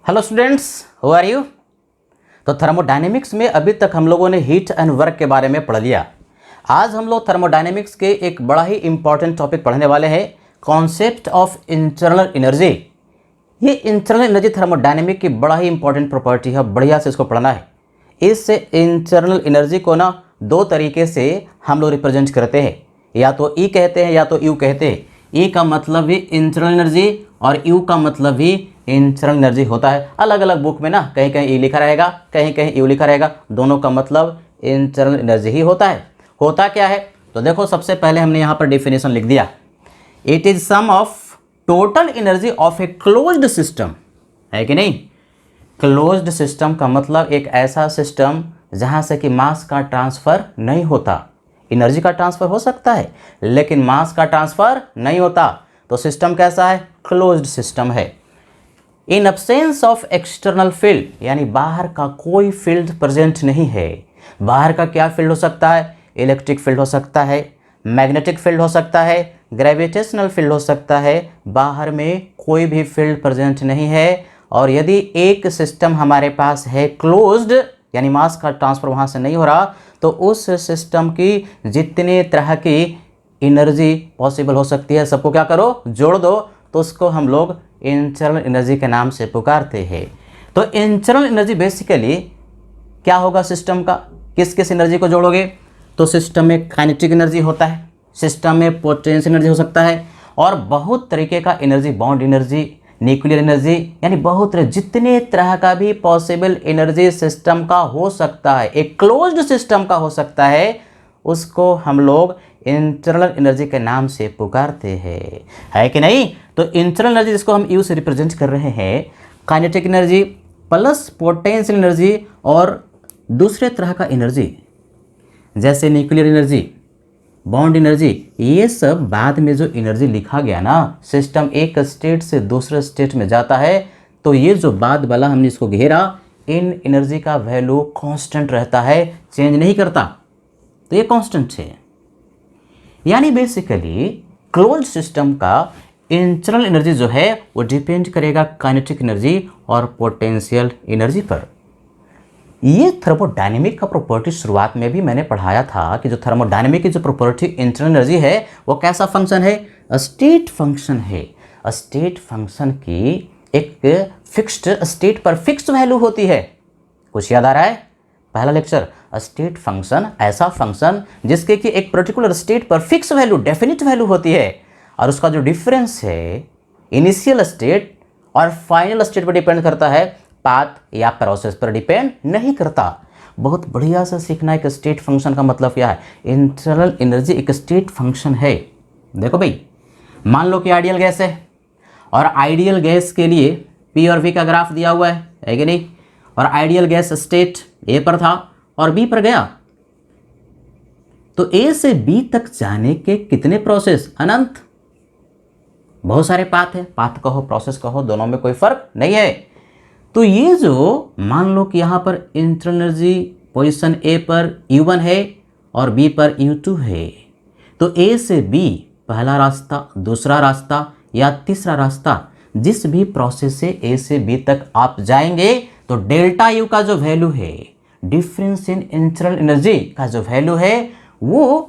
Hello students, how are you. तो thermodynamics में अभी तक हम लोगों ने हीट एंड वर्क के बारे में पढ़ लिया। आज हम लोग थर्मोडायनेमिक्स के एक बड़ा ही इंपॉर्टेंट टॉपिक पढ़ने वाले हैं, कॉन्सेप्ट ऑफ इंटरनल एनर्जी। ये इंटरनल एनर्जी थर्मोडायनेमिक की बड़ा ही इंपॉर्टेंट प्रॉपर्टी है, बढ़िया से इसको पढ़ना है। इस इंटरनल एनर्जी को ना दो तरीके से हम लोग रिप्रेजेंट करते हैं, या तो ई कहते हैं या तो यू कहते हैं। ई का मतलब भी इंटरनल एनर्जी और यू का मतलब भी इंटरनल एनर्जी होता है। अलग अलग बुक में ना कहीं कहीं ई लिखा रहेगा, कहीं कहीं यू लिखा रहेगा, दोनों का मतलब इंटरनल एनर्जी ही होता है। होता क्या है तो देखो, सबसे पहले हमने यहाँ पर डेफिनेशन लिख दिया, it is sum of total energy of a closed system, है कि नहीं। क्लोज्ड सिस्टम का मतलब एक ऐसा सिस्टम जहाँ से कि मास का ट्रांसफर नहीं होता। एनर्जी का ट्रांसफर हो सकता है लेकिन मास का ट्रांसफर नहीं होता, तो सिस्टम कैसा है, क्लोज्ड सिस्टम है। इन अब्सेंस ऑफ एक्सटर्नल फील्ड, यानी बाहर का कोई फील्ड प्रेजेंट नहीं है। बाहर का क्या फील्ड हो सकता है, इलेक्ट्रिक फील्ड हो सकता है, मैग्नेटिक फील्ड हो सकता है, ग्रेविटेशनल फील्ड हो सकता है। बाहर में कोई भी फील्ड प्रेजेंट नहीं है। और यदि एक सिस्टम हमारे पास है क्लोज्ड, यानी मास का ट्रांसफर वहाँ से नहीं हो रहा, तो उस सिस्टम की जितने तरह की एनर्जी पॉसिबल हो सकती है सबको क्या करो, जोड़ दो, तो उसको हम लोग इंटरनल एनर्जी के नाम से पुकारते हैं। तो इंटरनल एनर्जी बेसिकली क्या होगा सिस्टम का, किस किस एनर्जी को जोड़ोगे, तो सिस्टम में काइनेटिक एनर्जी होता है, सिस्टम में पोटेंशियल एनर्जी हो सकता है, और बहुत तरीके का energy, bond energy, nuclear energy, यानी बहुत जितने तरह का भी पॉसिबल एनर्जी सिस्टम का हो सकता है, एक क्लोज्ड सिस्टम का हो सकता है, उसको हम लोग इंटरनल एनर्जी के नाम से पुकारते हैं, है कि नहीं। तो इंटरनल एनर्जी जिसको हम यू से रिप्रेजेंट कर रहे हैं, kinetic energy plus potential energy और दूसरे तरह का एनर्जी जैसे न्यूक्लियर एनर्जी, बॉन्ड एनर्जी, ये सब बाद में जो एनर्जी लिखा गया ना, सिस्टम एक स्टेट से दूसरे स्टेट में जाता है, तो ये जो बाद वाला हमने इसको घेरा, इन एनर्जी का वैल्यू कांस्टेंट रहता है, चेंज नहीं करता, तो ये कांस्टेंट है। यानी बेसिकली क्लोज्ड सिस्टम का इंटरनल एनर्जी जो है वो डिपेंड करेगा काइनेटिक एनर्जी और पोटेंशियल एनर्जी पर। ये थर्मोडायनेमिक का प्रॉपर्टी शुरुआत में भी मैंने पढ़ाया था कि जो थर्मोडायनेमिक की जो प्रॉपर्टी इंटरनल एनर्जी है वो कैसा फंक्शन है, स्टेट फंक्शन है। स्टेट फंक्शन की एक फिक्स्ड स्टेट पर फिक्स वैल्यू होती है। कुछ याद आ रहा है, पहला लेक्चर, स्टेट फंक्शन ऐसा फंक्शन जिसके कि एक पर्टिकुलर स्टेट पर फिक्स वैल्यू, डेफिनिट वैल्यू होती है, और उसका जो डिफरेंस है इनिशियल स्टेट और फाइनल स्टेट पर डिपेंड करता है, पाथ या प्रोसेस पर डिपेंड नहीं करता। बहुत बढ़िया से सीखना एक स्टेट फंक्शन का मतलब क्या है। इंटरनल एनर्जी एक स्टेट फंक्शन है। देखो भाई, मान लो कि आइडियल गैस है और आइडियल गैस के लिए पी और वी का ग्राफ दिया हुआ है कि नहीं, और आइडियल गैस स्टेट ए पर था और बी पर गया, तो ए से बी तक जाने के कितने प्रोसेस, अनंत। बहुत सारे पाथ है, पाथ कहो प्रोसेस कहो, दोनों में कोई फर्क नहीं है। तो ये जो मान लो कि यहाँ पर इंटरनल एनर्जी पोजीशन ए पर U1 है और बी पर U2 है, तो ए से बी पहला रास्ता, दूसरा रास्ता या तीसरा रास्ता, जिस भी प्रोसेस से ए से बी तक आप जाएंगे, तो डेल्टा यू का जो वैल्यू है, डिफरेंस इन इंटरनल एनर्जी का जो वैल्यू है, वो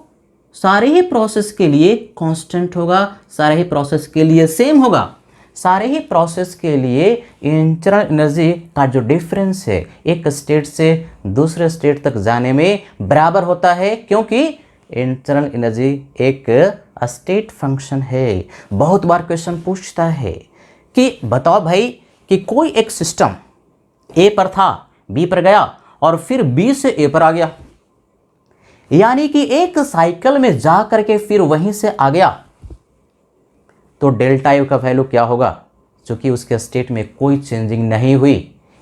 सारे ही प्रोसेस के लिए कांस्टेंट होगा, सारे ही प्रोसेस के लिए सेम होगा। सारे ही प्रोसेस के लिए इंटरनल एनर्जी का जो डिफरेंस है एक स्टेट से दूसरे स्टेट तक जाने में बराबर होता है, क्योंकि इंटरनल एनर्जी एक स्टेट फंक्शन है। बहुत बार क्वेश्चन पूछता है कि बताओ भाई कि कोई एक सिस्टम ए पर था, बी पर गया और फिर बी से ए पर आ गया, यानी कि एक साइकिल में जा करके फिर वहीं से आ गया, तो डेल्टा यू का वैल्यू क्या होगा, क्योंकि उसके स्टेट में कोई चेंजिंग नहीं हुई।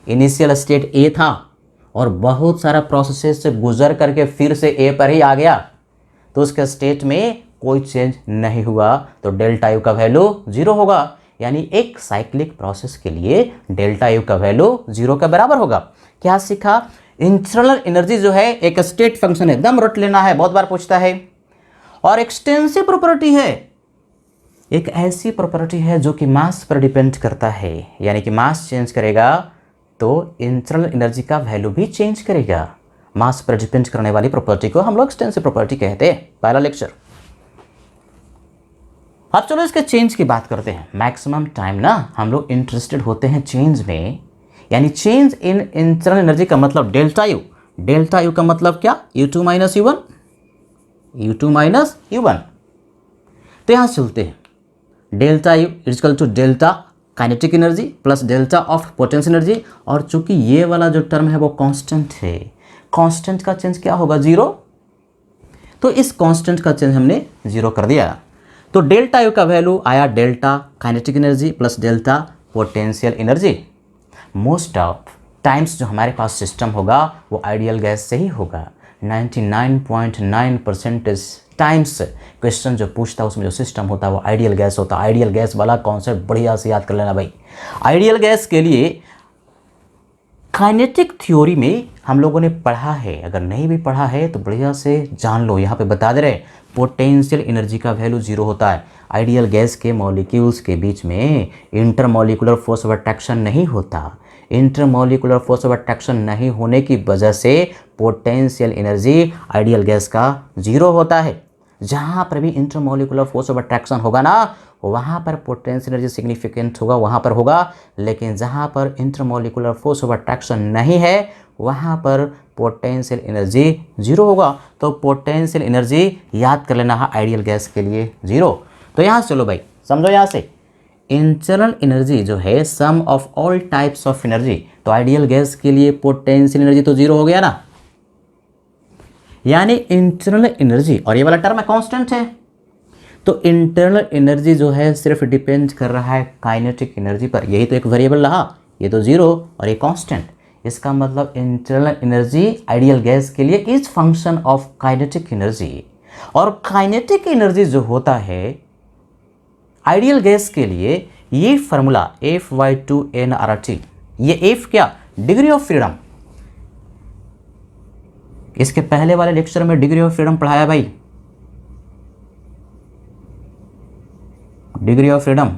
इनिशियल स्टेट ए था और बहुत सारा प्रोसेस से गुजर करके फिर से ए पर ही आ गया, तो उसके स्टेट में कोई चेंज नहीं हुआ, तो डेल्टा यू का वैल्यू 0 होगा। यानी एक साइक्लिक प्रोसेस के लिए डेल्टा यू का वैल्यू 0 के बराबर होगा। क्या सीखा, इंटरनल एनर्जी जो है एक स्टेट फंक्शन है, एकदम रट लेना है, बहुत बार पूछता है। और एक्सटेंसिव प्रॉपर्टी है, एक ऐसी प्रॉपर्टी है जो कि मास पर डिपेंड करता है, यानी कि मास चेंज करेगा तो इंटरनल एनर्जी का वैल्यू भी चेंज करेगा। मास पर डिपेंड करने वाली प्रॉपर्टी को हम लोग एक्सटेंसिव प्रॉपर्टी कहते हैं। पहला लेक्चर। अब चलो इसके चेंज की बात करते हैं। मैक्सिमम टाइम ना हम लोग इंटरेस्टेड होते हैं चेंज में, यानी चेंज इन इंटरनल एनर्जी का मतलब डेल्टा यू। डेल्टा यू का मतलब क्या? U2 minus U1, U2 minus U1। तो यहां चलते हैं। Delta U equal to delta kinetic energy plus delta of potential energy, और चूंकि ये वाला जो टर्म है वो कांस्टेंट है, कांस्टेंट का चेंज क्या होगा? जीरो। तो इस कांस्टेंट का चेंज हमने जीरो कर दिया। तो डेल्टा यू का वैल्यू आया delta kinetic energy plus delta potential energy. Most of times जो हमारे पास सिस्टम होगा वो आइडियल गैस से ही होगा। 99.9% टाइम्स क्वेश्चन जो पूछता है उसमें जो सिस्टम होता है वो आइडियल गैस होता है। आइडियल गैस वाला कॉन्सेप्ट बढ़िया से याद कर लेना भाई। आइडियल गैस के लिए काइनेटिक थ्योरी में हम लोगों ने पढ़ा है, अगर नहीं भी पढ़ा है तो बढ़िया से जान लो। यहाँ पे बता दे रहे पोटेंशियल एनर्जी का वैल्यू जीरो होता है। आइडियल गैस के मॉलिक्यूल्स के बीच में इंटरमॉलिक्यूलर फोर्स ऑफ अट्रैक्शन नहीं होता। इंटरमॉलिक्यूलर फोर्स ऑफ अट्रैक्शन नहीं होने की वजह से पोटेंशियल एनर्जी आइडियल गैस का जीरो होता है। जहाँ पर भी इंटरमॉलिक्यूलर फोर्स ऑफ अट्रैक्शन होगा ना वहाँ पर पोटेंशियल एनर्जी सिग्निफिकेंट होगा, वहाँ पर होगा। लेकिन जहाँ पर इंटरमॉलिक्यूलर फोर्स ऑफ अट्रैक्शन नहीं है वहाँ पर पोटेंशियल एनर्जी जीरो होगा। तो पोटेंशियल एनर्जी याद कर लेना है आइडियल गैस के लिए जीरो। तो यहाँ चलो भाई समझो, यहाँ से इंटरनल एनर्जी जो है sum of all types of energy, तो आइडियल गैस के लिए पोटेंशियल एनर्जी तो जीरो हो गया ना, यानी इंटरनल एनर्जी, और ये वाला टर्म है कांस्टेंट है। तो इंटरनल एनर्जी जो है सिर्फ डिपेंड कर रहा है काइनेटिक एनर्जी पर, यही तो एक वेरिएबल रहा, ये तो जीरो और ये कांस्टेंट। इसका मतलब इंटरनल एनर्जी आइडियल गैस के लिए is function of kinetic energy, और काइनेटिक एनर्जी जो होता है आइडियल गैस के लिए ये फार्मूला F/2nRT, ये F क्या? Degree of freedom. इसके पहले वाले लेक्चर में डिग्री ऑफ फ्रीडम पढ़ाया भाई, डिग्री ऑफ फ्रीडम।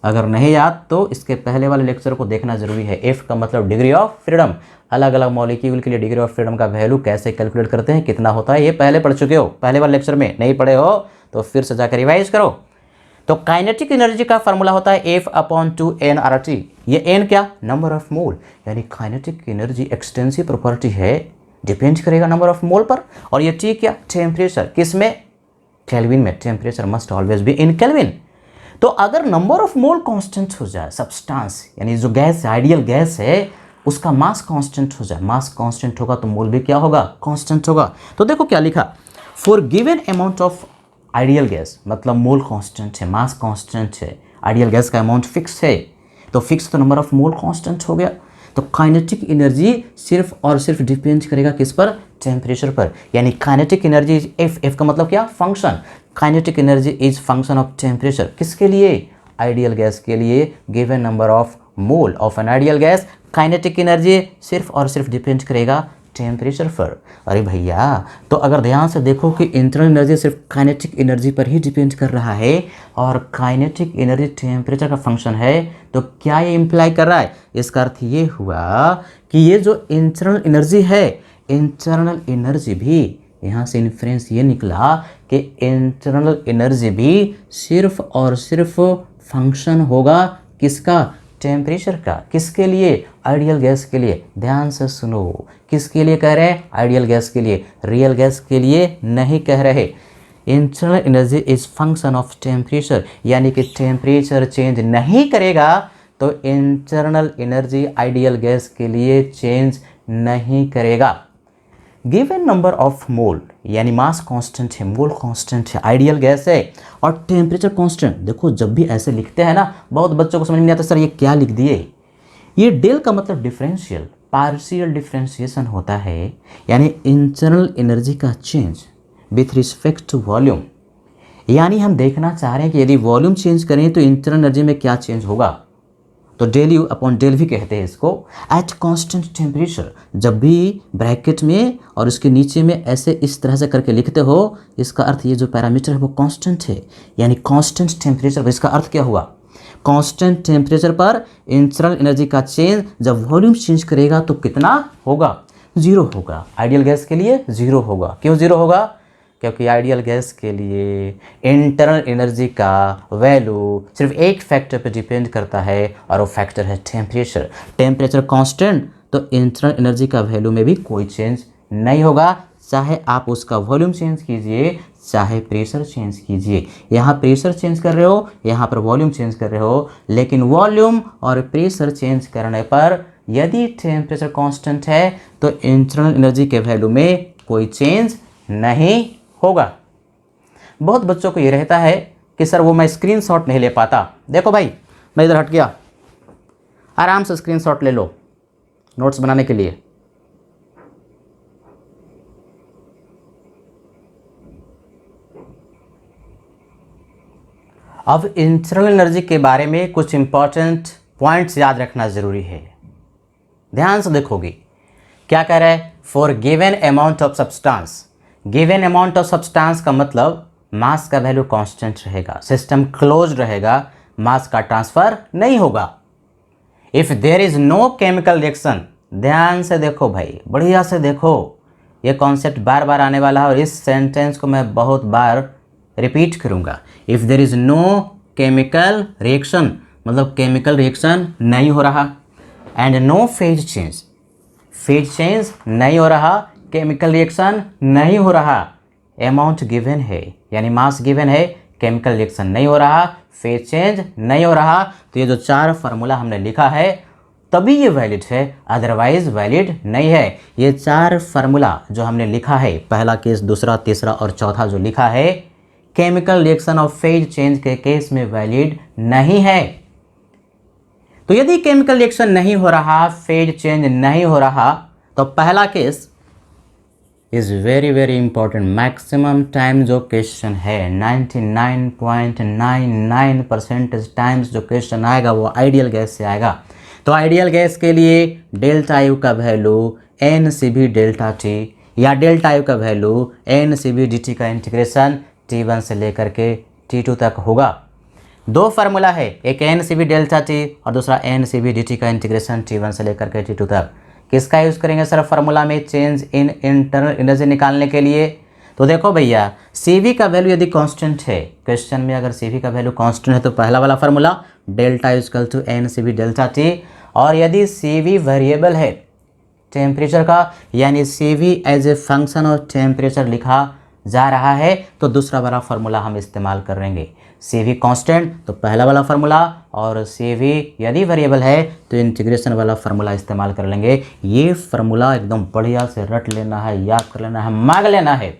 अगर नहीं याद तो इसके पहले वाले लेक्चर को देखना जरूरी है। F का मतलब डिग्री ऑफ फ्रीडम। अलग अलग मॉलिक्यूल के लिए डिग्री ऑफ फ्रीडम का वैल्यू कैसे कैलकुलेट करते हैं, कितना होता है, ये पहले पढ़ चुके हो पहले वाले लेक्चर में। नहीं पढ़े हो तो फिर से जाकर रिवाइज करो। तो काइनेटिक एनर्जी का फॉर्मूला होता है F/2nRT। ये n क्या? नंबर ऑफ मोल, यानी काइनेटिक एनर्जी एक्सटेंसिव प्रॉपर्टी है, डिपेंड करेगा नंबर ऑफ मोल पर। और ये T क्या? टेम्परेचर। किस में? केल्विन में। Temperature must always be in kelvin. तो अगर नंबर ऑफ मोल कांस्टेंट हो जाए, सब्सटेंस यानी जो गैस आइडियल गैस है उसका मास कांस्टेंट हो जाए, मास कांस्टेंट होगा तो मोल भी क्या होगा? कांस्टेंट होगा। तो देखो क्या लिखा, for given amount of ideal gas, मतलब मोल कांस्टेंट है, मास कांस्टेंट है, आइडियल गैस का अमाउंट फिक्स है, तो फिक्स तो नंबर ऑफ मोल कांस्टेंट हो गया। तो काइनेटिक एनर्जी सिर्फ और सिर्फ डिपेंड करेगा किस पर? टेम्परेचर पर। यानी काइनेटिक एनर्जी F का मतलब क्या? Function. Kinetic energy is function of temperature. किसके लिए? आइडियल गैस के लिए। Given number of mole of N ideal gas, kinetic energy सिर्फ और सिर्फ डिपेंड करेगा टेम्परेचर पर। अरे भैया, तो अगर ध्यान से देखो कि इंटरनल एनर्जी सिर्फ काइनेटिक एनर्जी पर ही डिपेंड कर रहा है और काइनेटिक एनर्जी टेम्परेचर का फंक्शन है, तो क्या ये इम्प्लाई कर रहा है? इसका अर्थ ये हुआ कि ये जो इंटरनल एनर्जी है, इंटरनल एनर्जी भी, यहाँ से इन्फ्रेंस ये निकला कि इंटरनल एनर्जी भी सिर्फ और सिर्फ फंक्शन होगा किसका? टेम्परेचर का। किसके लिए? आइडियल गैस के लिए। ध्यान से सुनो, किसके लिए कह रहे हैं? आइडियल गैस के लिए, रियल गैस के लिए नहीं कह रहे। Internal energy is function of temperature, यानी कि टेम्परेचर चेंज नहीं करेगा तो इंटरनल एनर्जी आइडियल गैस के लिए चेंज नहीं करेगा। गिवन नंबर ऑफ मोल, यानी मास कांस्टेंट है, मोल कांस्टेंट है, आइडियल गैस है, और टेम्परेचर कांस्टेंट। देखो जब भी ऐसे लिखते हैं ना, बहुत बच्चों को समझ नहीं आता सर ये क्या लिख दिए। ये डेल का मतलब डिफरेंशियल, पार्शियल डिफरेंशिएशन होता है, यानी इंटरनल एनर्जी का change with respect to volume. यानी हम देखना चाह रहे हैं कि यदि वॉल्यूम चेंज करें तो इंटरनल एनर्जी में क्या चेंज होगा। तो del U upon del V कहते हैं इसको। एट कांस्टेंट टेम्परेचर, जब भी ब्रैकेट में और उसके नीचे में ऐसे इस तरह से करके लिखते हो, इसका अर्थ ये जो पैरामीटर है वो कांस्टेंट है, यानी कांस्टेंट टेम्परेचर। इसका अर्थ क्या हुआ? कांस्टेंट टेम्परेचर पर इंटरनल एनर्जी का चेंज जब वॉल्यूम चेंज करेगा तो कितना होगा? 0 होगा। आइडियल गैस के लिए 0 होगा। क्यों 0 होगा? क्योंकि आइडियल गैस के लिए इंटरनल एनर्जी का वैल्यू सिर्फ एक फैक्टर पर डिपेंड करता है और वो फैक्टर है टेम्परेचर। टेम्परेचर कांस्टेंट तो इंटरनल एनर्जी का वैल्यू में भी कोई चेंज नहीं होगा, चाहे आप उसका वॉल्यूम चेंज कीजिए चाहे प्रेशर चेंज कीजिए। यहाँ प्रेशर चेंज कर रहे हो, यहाँ पर वॉल्यूम चेंज कर रहे हो, लेकिन वॉल्यूम और प्रेशर चेंज करने पर यदि टेम्परेचर कांस्टेंट है तो इंटरनल एनर्जी के वैल्यू में कोई चेंज नहीं होगा। बहुत बच्चों को ये रहता है कि सर वो मैं स्क्रीनशॉट नहीं ले पाता। देखो भाई, मैं इधर हट गया, आराम से स्क्रीनशॉट ले लो नोट्स बनाने के लिए। अब इंटरनल एनर्जी के बारे में कुछ इंपॉर्टेंट पॉइंट्स याद रखना ज़रूरी है। ध्यान से देखोगे क्या कह रहा है? For given amount of substance. Given amount of substance का मतलब मास का वैल्यू कांस्टेंट रहेगा, सिस्टम क्लोज रहेगा, मास का ट्रांसफर नहीं होगा। If there is no chemical reaction, ध्यान से देखो भाई, बढ़िया से देखो, ये कॉन्सेप्ट बार बार आने वाला है और इस सेंटेंस को मैं बहुत बार रिपीट करूंगा। If there is no chemical reaction मतलब केमिकल रिएक्शन नहीं हो रहा, and no phase change, phase change नहीं हो रहा, केमिकल रिएक्शन नहीं हो रहा, अमाउंट गिवन है यानी मास गिवन है, केमिकल रिएक्शन नहीं हो रहा, फेज चेंज नहीं हो रहा, तो ये जो 4 फार्मूला हमने लिखा है तभी ये वैलिड है, अदरवाइज वैलिड नहीं है। ये 4 फार्मूला जो हमने लिखा है, पहला केस, दूसरा, तीसरा और चौथा जो लिखा है, केमिकल रिएक्शन और फेज चेंज के केस में वैलिड नहीं है। तो यदि केमिकल रिएक्शन नहीं हो रहा, फेज चेंज नहीं हो रहा, तो पहला case is very very important. Maximum time जो क्वेश्चन है 99.99% टाइम्स जो क्वेश्चन आएगा वो आइडियल गैस से आएगा। तो आइडियल गैस के लिए डेल्टा यू का वैल्यू NCV डेल्टा टी या डेल्टा यू का वैल्यू NCV dt का इंटीग्रेशन T1 से लेकर के T2 तक होगा। 2 फार्मूला है, एक NCV डेल्टा टी और दूसरा NCV dt का इंटीग्रेशन T1 से लेकर के T2 तक। किसका यूज़ करेंगे सर फार्मूला में चेंज इन इंटरनल एनर्जी निकालने के लिए? तो देखो भैया, CV का वैल्यू यदि कांस्टेंट है, क्वेश्चन में अगर CV का वैल्यू कांस्टेंट है तो पहला वाला formula delta equal to NCV delta T, और यदि CV वेरिएबल है टेम्परेचर का, यानी CV as a function of temperature लिखा जा रहा है, तो दूसरा वाला फार्मूला हम इस्तेमाल करेंगे। CV कांस्टेंट तो पहला वाला फार्मूला, और CV यदि वेरिएबल है तो इंटीग्रेशन वाला फार्मूला इस्तेमाल कर लेंगे। ये फार्मूला एकदम बढ़िया से रट लेना है, याद कर लेना है, मांग लेना है।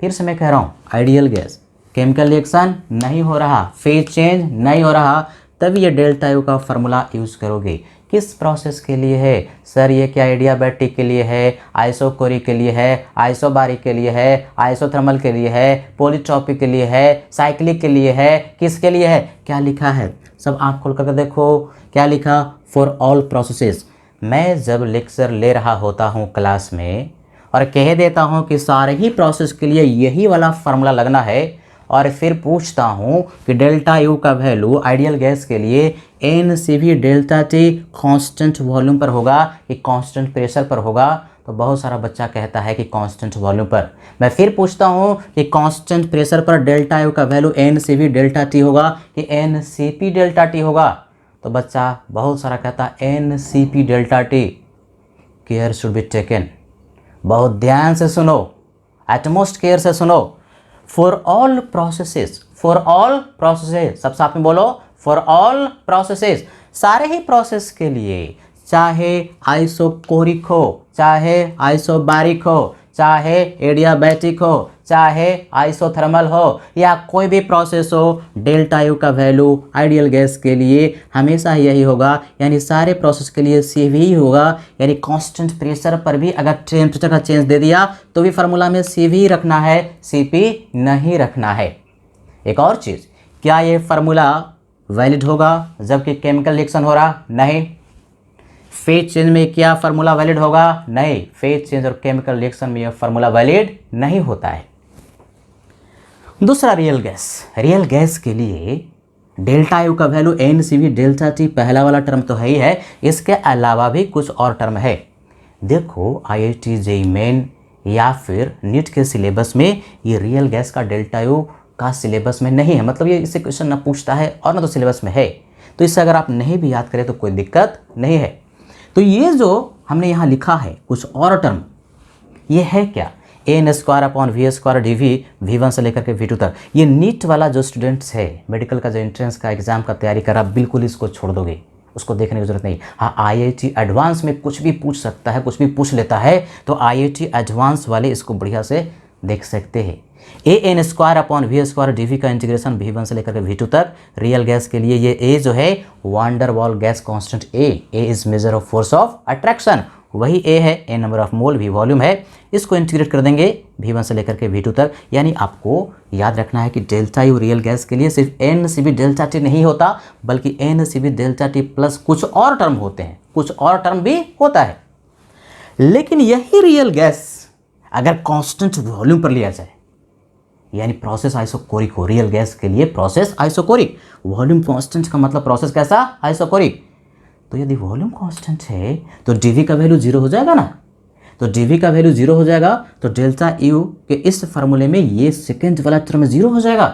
फिर से मैं कह रहा हूँ, आइडियल गैस, केमिकल रिएक्शन नहीं हो रहा, फेज चेंज नहीं हो रहा, तभी ये डेल्टा यू का फार्मूला यूज़ करोगे। किस प्रोसेस के लिए है सर? ये क्या एडियाबैटिक के लिए है, आइसोकोरिक के लिए है, आइसोबारिक के लिए है, आइसोथर्मल के लिए है, पॉलीट्रॉपिक के लिए है, साइक्लिक के लिए है, किसके लिए है? क्या लिखा है सब आँख खोल कर देखो, क्या लिखा? For all processes. मैं जब लेक्चर ले रहा होता हूँ क्लास में और कह देता हूँ कि सारे ही प्रोसेस के लिए यही वाला फार्मूला लगना है, और फिर पूछता हूँ कि डेल्टा यू का वैल्यू आइडियल गैस के लिए NCV delta T constant volume पर होगा कि कांस्टेंट प्रेशर पर होगा, तो बहुत सारा बच्चा कहता है कि कांस्टेंट वॉल्यूम पर। मैं फिर पूछता हूँ कि कांस्टेंट प्रेशर पर डेल्टा यू का वैल्यू NCV डेल्टा टी होगा कि NCP डेल्टा टी होगा, तो बच्चा बहुत सारा कहता है NCP delta T. Care should be taken, बहुत ध्यान से सुनो, एटमोस्ट केयर से सुनो। For all processes, for all processes, सब साथ में बोलो, फॉर ऑल प्रोसेसेस, सारे ही प्रोसेस के लिए, चाहे आइसोकोरिक हो, चाहे आइसोबारिक हो, चाहे एडियाबैटिक हो, चाहे आइसोथर्मल हो, या कोई भी प्रोसेस हो, डेल्टा यू का वैल्यू आइडियल गैस के लिए हमेशा यही होगा, यानी सारे प्रोसेस के लिए CV ही होगा। यानी कांस्टेंट प्रेशर पर भी अगर टेम्परेचर का चेंज दे दिया तो भी फार्मूला में CV रखना है, CP नहीं रखना है। एक और चीज़, क्या ये फार्मूला वैलिड होगा, जबकि केमिकल रिएक्शन हो रहा नहीं। फेज चेंज में क्या फार्मूला वैलिड होगा? नहीं, फेज चेंज और केमिकल रिएक्शन में यह फार्मूला वैलिड नहीं होता है। दूसरा रियल गैस। रियल गैस के लिए डेल्टा यू का वैल्यू NCV डेल्टा टी पहला वाला टर्म तो है ही है, इसके अलावा भी कुछ और टर्म है। देखो IIT JEE मेन या फिर नीट के सिलेबस में ये रियल गैस का डेल्टा यू का सिलेबस में नहीं है, मतलब ये इससे क्वेश्चन ना पूछता है और ना तो सिलेबस में है, तो इससे अगर आप नहीं भी याद करें तो कोई दिक्कत नहीं है। तो ये जो हमने यहाँ लिखा है कुछ और टर्म, ये है क्या? AN²/V² dV V1 से लेकर के V2 तक। ये नीट वाला जो स्टूडेंट्स है, मेडिकल का जो एंट्रेंस का एग्जाम का तैयारी कर रहा, बिल्कुल इसको छोड़ दोगे, उसको देखने की जरूरत नहीं। हाँ, IIT एडवांस में कुछ भी पूछ सकता है, कुछ भी पूछ लेता है, तो IIT एडवांस वाले इसको बढ़िया से देख सकते हैं। AN²/V² dV का इंटीग्रेशन V1 से लेकर के V2 तक। रियल गैस के लिए ये A जो है वान डर वाल gas constant A is measure of force of attraction, वही A है। A number of mole, V volume है। इसको इंटीग्रेट कर देंगे V1 से लेकर के V2 तक। यानी आपको याद रखना है कि डेल्टा यू रियल गैस के लिए सिर्फ NCV डेल्टा टी नहीं होता, बल्कि NCV डेल्टा टी प्लस कुछ और टर्म होते हैं, कुछ और टर्म भी होता है। लेकिन यही रियल गैस अगर कांस्टेंट वॉल्यूम पर लिया जाए, यानी प्रोसेस आइसोकोरिक हो, रियल गैस के लिए प्रोसेस आइसोकोरिक, वॉल्यूम कांस्टेंट का मतलब प्रोसेस कैसा? आइसोकोरिक। तो यदि वॉल्यूम कांस्टेंट है तो dV का वैल्यू 0 हो जाएगा ना, तो dV का वैल्यू 0 हो जाएगा, तो डेल्टा यू के इस फार्मूले में ये सेकेंड वाला टर्म 0 हो जाएगा।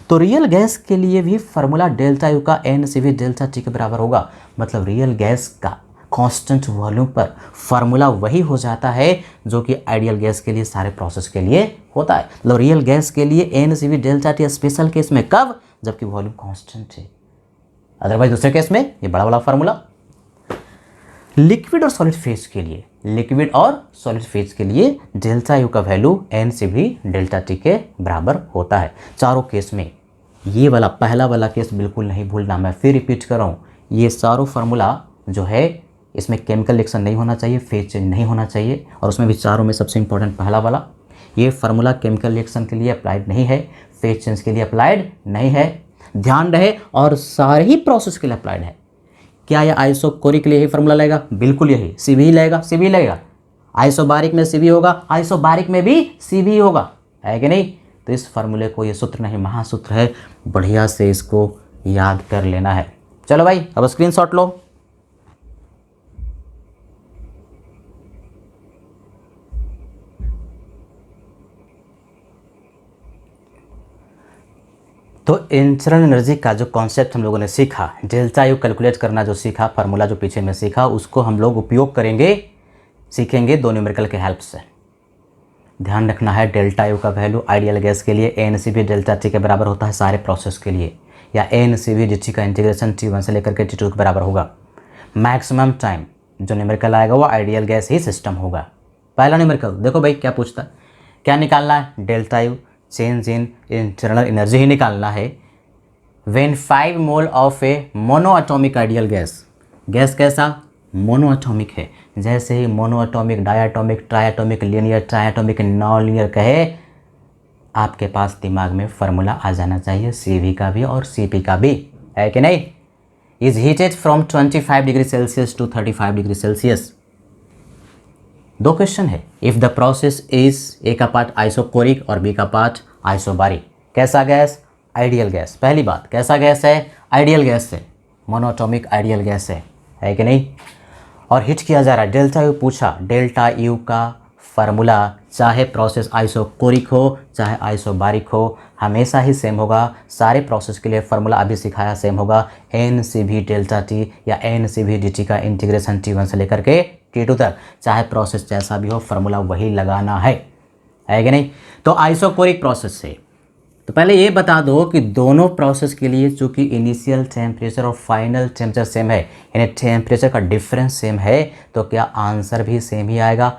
तो रियल गैस के लिए भी फार्मूला डेल्टा यू का NCV डेल्टा टी के बराबर होगा। मतलब रियल गैस का कांस्टेंट वॉल्यूम पर फार्मूला वही हो जाता है जो कि आइडियल गैस के लिए सारे प्रोसेस के लिए होता है। मतलब रियल गैस के लिए NCV delta T special case में कब? जबकि वॉल्यूम कांस्टेंट है, अदरवाइज दूसरे केस में ये बड़ा वाला फार्मूला। लिक्विड और सॉलिड फेज के लिए, लिक्विड और सॉलिड फेज के लिए डेल्टा यू का वैल्यू NCV डेल्टा टी के बराबर होता है चारों केस में। ये वाला पहला वाला केस बिल्कुल नहीं भूलना, मैं फिर रिपीट कर रहा हूँ, ये सारों फार्मूला जो है इसमें केमिकल रिएक्शन नहीं होना चाहिए, फेज चेंज नहीं होना चाहिए, और उसमें भी चारों में सबसे इंपॉर्टेंट पहला वाला, ये फार्मूला केमिकल रिएक्शन के लिए अप्लाइड नहीं है, फेज चेंज के लिए अप्लाइड नहीं है, ध्यान रहे, और सारे ही प्रोसेस के लिए अप्लाइड है। क्या यह आइसोकोरिक के लिए ही फार्मूला लगेगा? बिल्कुल यही। CV लगेगा, CV लगेगा। आइसोबारिक में CV होगा, आइसोबारिक में भी CV होगा, है कि नहीं? तो इस फार्मूले को, ये सूत्र नहीं महासूत्र है, बढ़िया से इसको याद कर लेना है। चलो भाई, अब स्क्रीनशॉट लो। तो इंटरनल एनर्जी का जो कॉन्सेप्ट हम लोगों ने सीखा, डेल्टा यू कैलकुलेट करना जो सीखा, फार्मूला जो पीछे में सीखा, उसको हम लोग उपयोग करेंगे, सीखेंगे दो न्यूमेरिकल के हेल्प से। ध्यान रखना है डेल्टा यू का वैल्यू आइडियल गैस के लिए NCV डेल्टा टी के बराबर होता है सारे प्रोसेस के लिए, या NCV dt का इंटीग्रेशन T1 से लेकर के T2 के बराबर होगा। मैक्सिमम टाइम जो न्यूमेरिकल आएगा वो आइडियल गैस ही सिस्टम होगा। पहला न्यूमेरिकल देखो भाई क्या पूछता है, क्या निकालना है? Delta U change in internal energy ही निकालना है। When 5 mole of a monoatomic ideal gas, gas कैसा? मोनोएटॉमिक है। जैसे ही monoatomic, diatomic, triatomic, linear, triatomic, non linear कहे, आपके पास दिमाग में फार्मूला आ जाना चाहिए CV का भी और CP का भी, है कि नहीं? Is heated from 25 degree Celsius to 35 degree Celsius. दो क्वेश्चन है, if the process is A का पार्ट आइसोकोरिक और बी का पार्ट आइसोबारिक, कैसा गैस? Ideal gas. पहली बात, कैसा गैस है? आइडियल गैस है, मोनोएटॉमिक आइडियल गैस है कि नहीं? और हिट किया जा रहा है, डेल्टा यू पूछा, डेल्टा यू का फार्मूला चाहे प्रोसेस आइसोकोरिक हो चाहे आइसोबारिक हो, हमेशा ही सेम होगा। सारे प्रोसेस के लिए फार्मूला अभी सिखाया सेम होगा, NCV डेल्टा टी या NCV dt का इंटीग्रेशन T1 से लेकर के T2 तक, चाहे प्रोसेस जैसा भी हो फार्मूला वही लगाना है कि नहीं? तो आइसोकोरिक प्रोसेस से तो पहले ये बता दो कि दोनों प्रोसेस के लिए चूंकि इनिशियल टेम्परेचर और फाइनल टेम्परेचर सेम है, यानी टेम्परेचर का डिफरेंस सेम है, तो क्या आंसर भी सेम ही आएगा?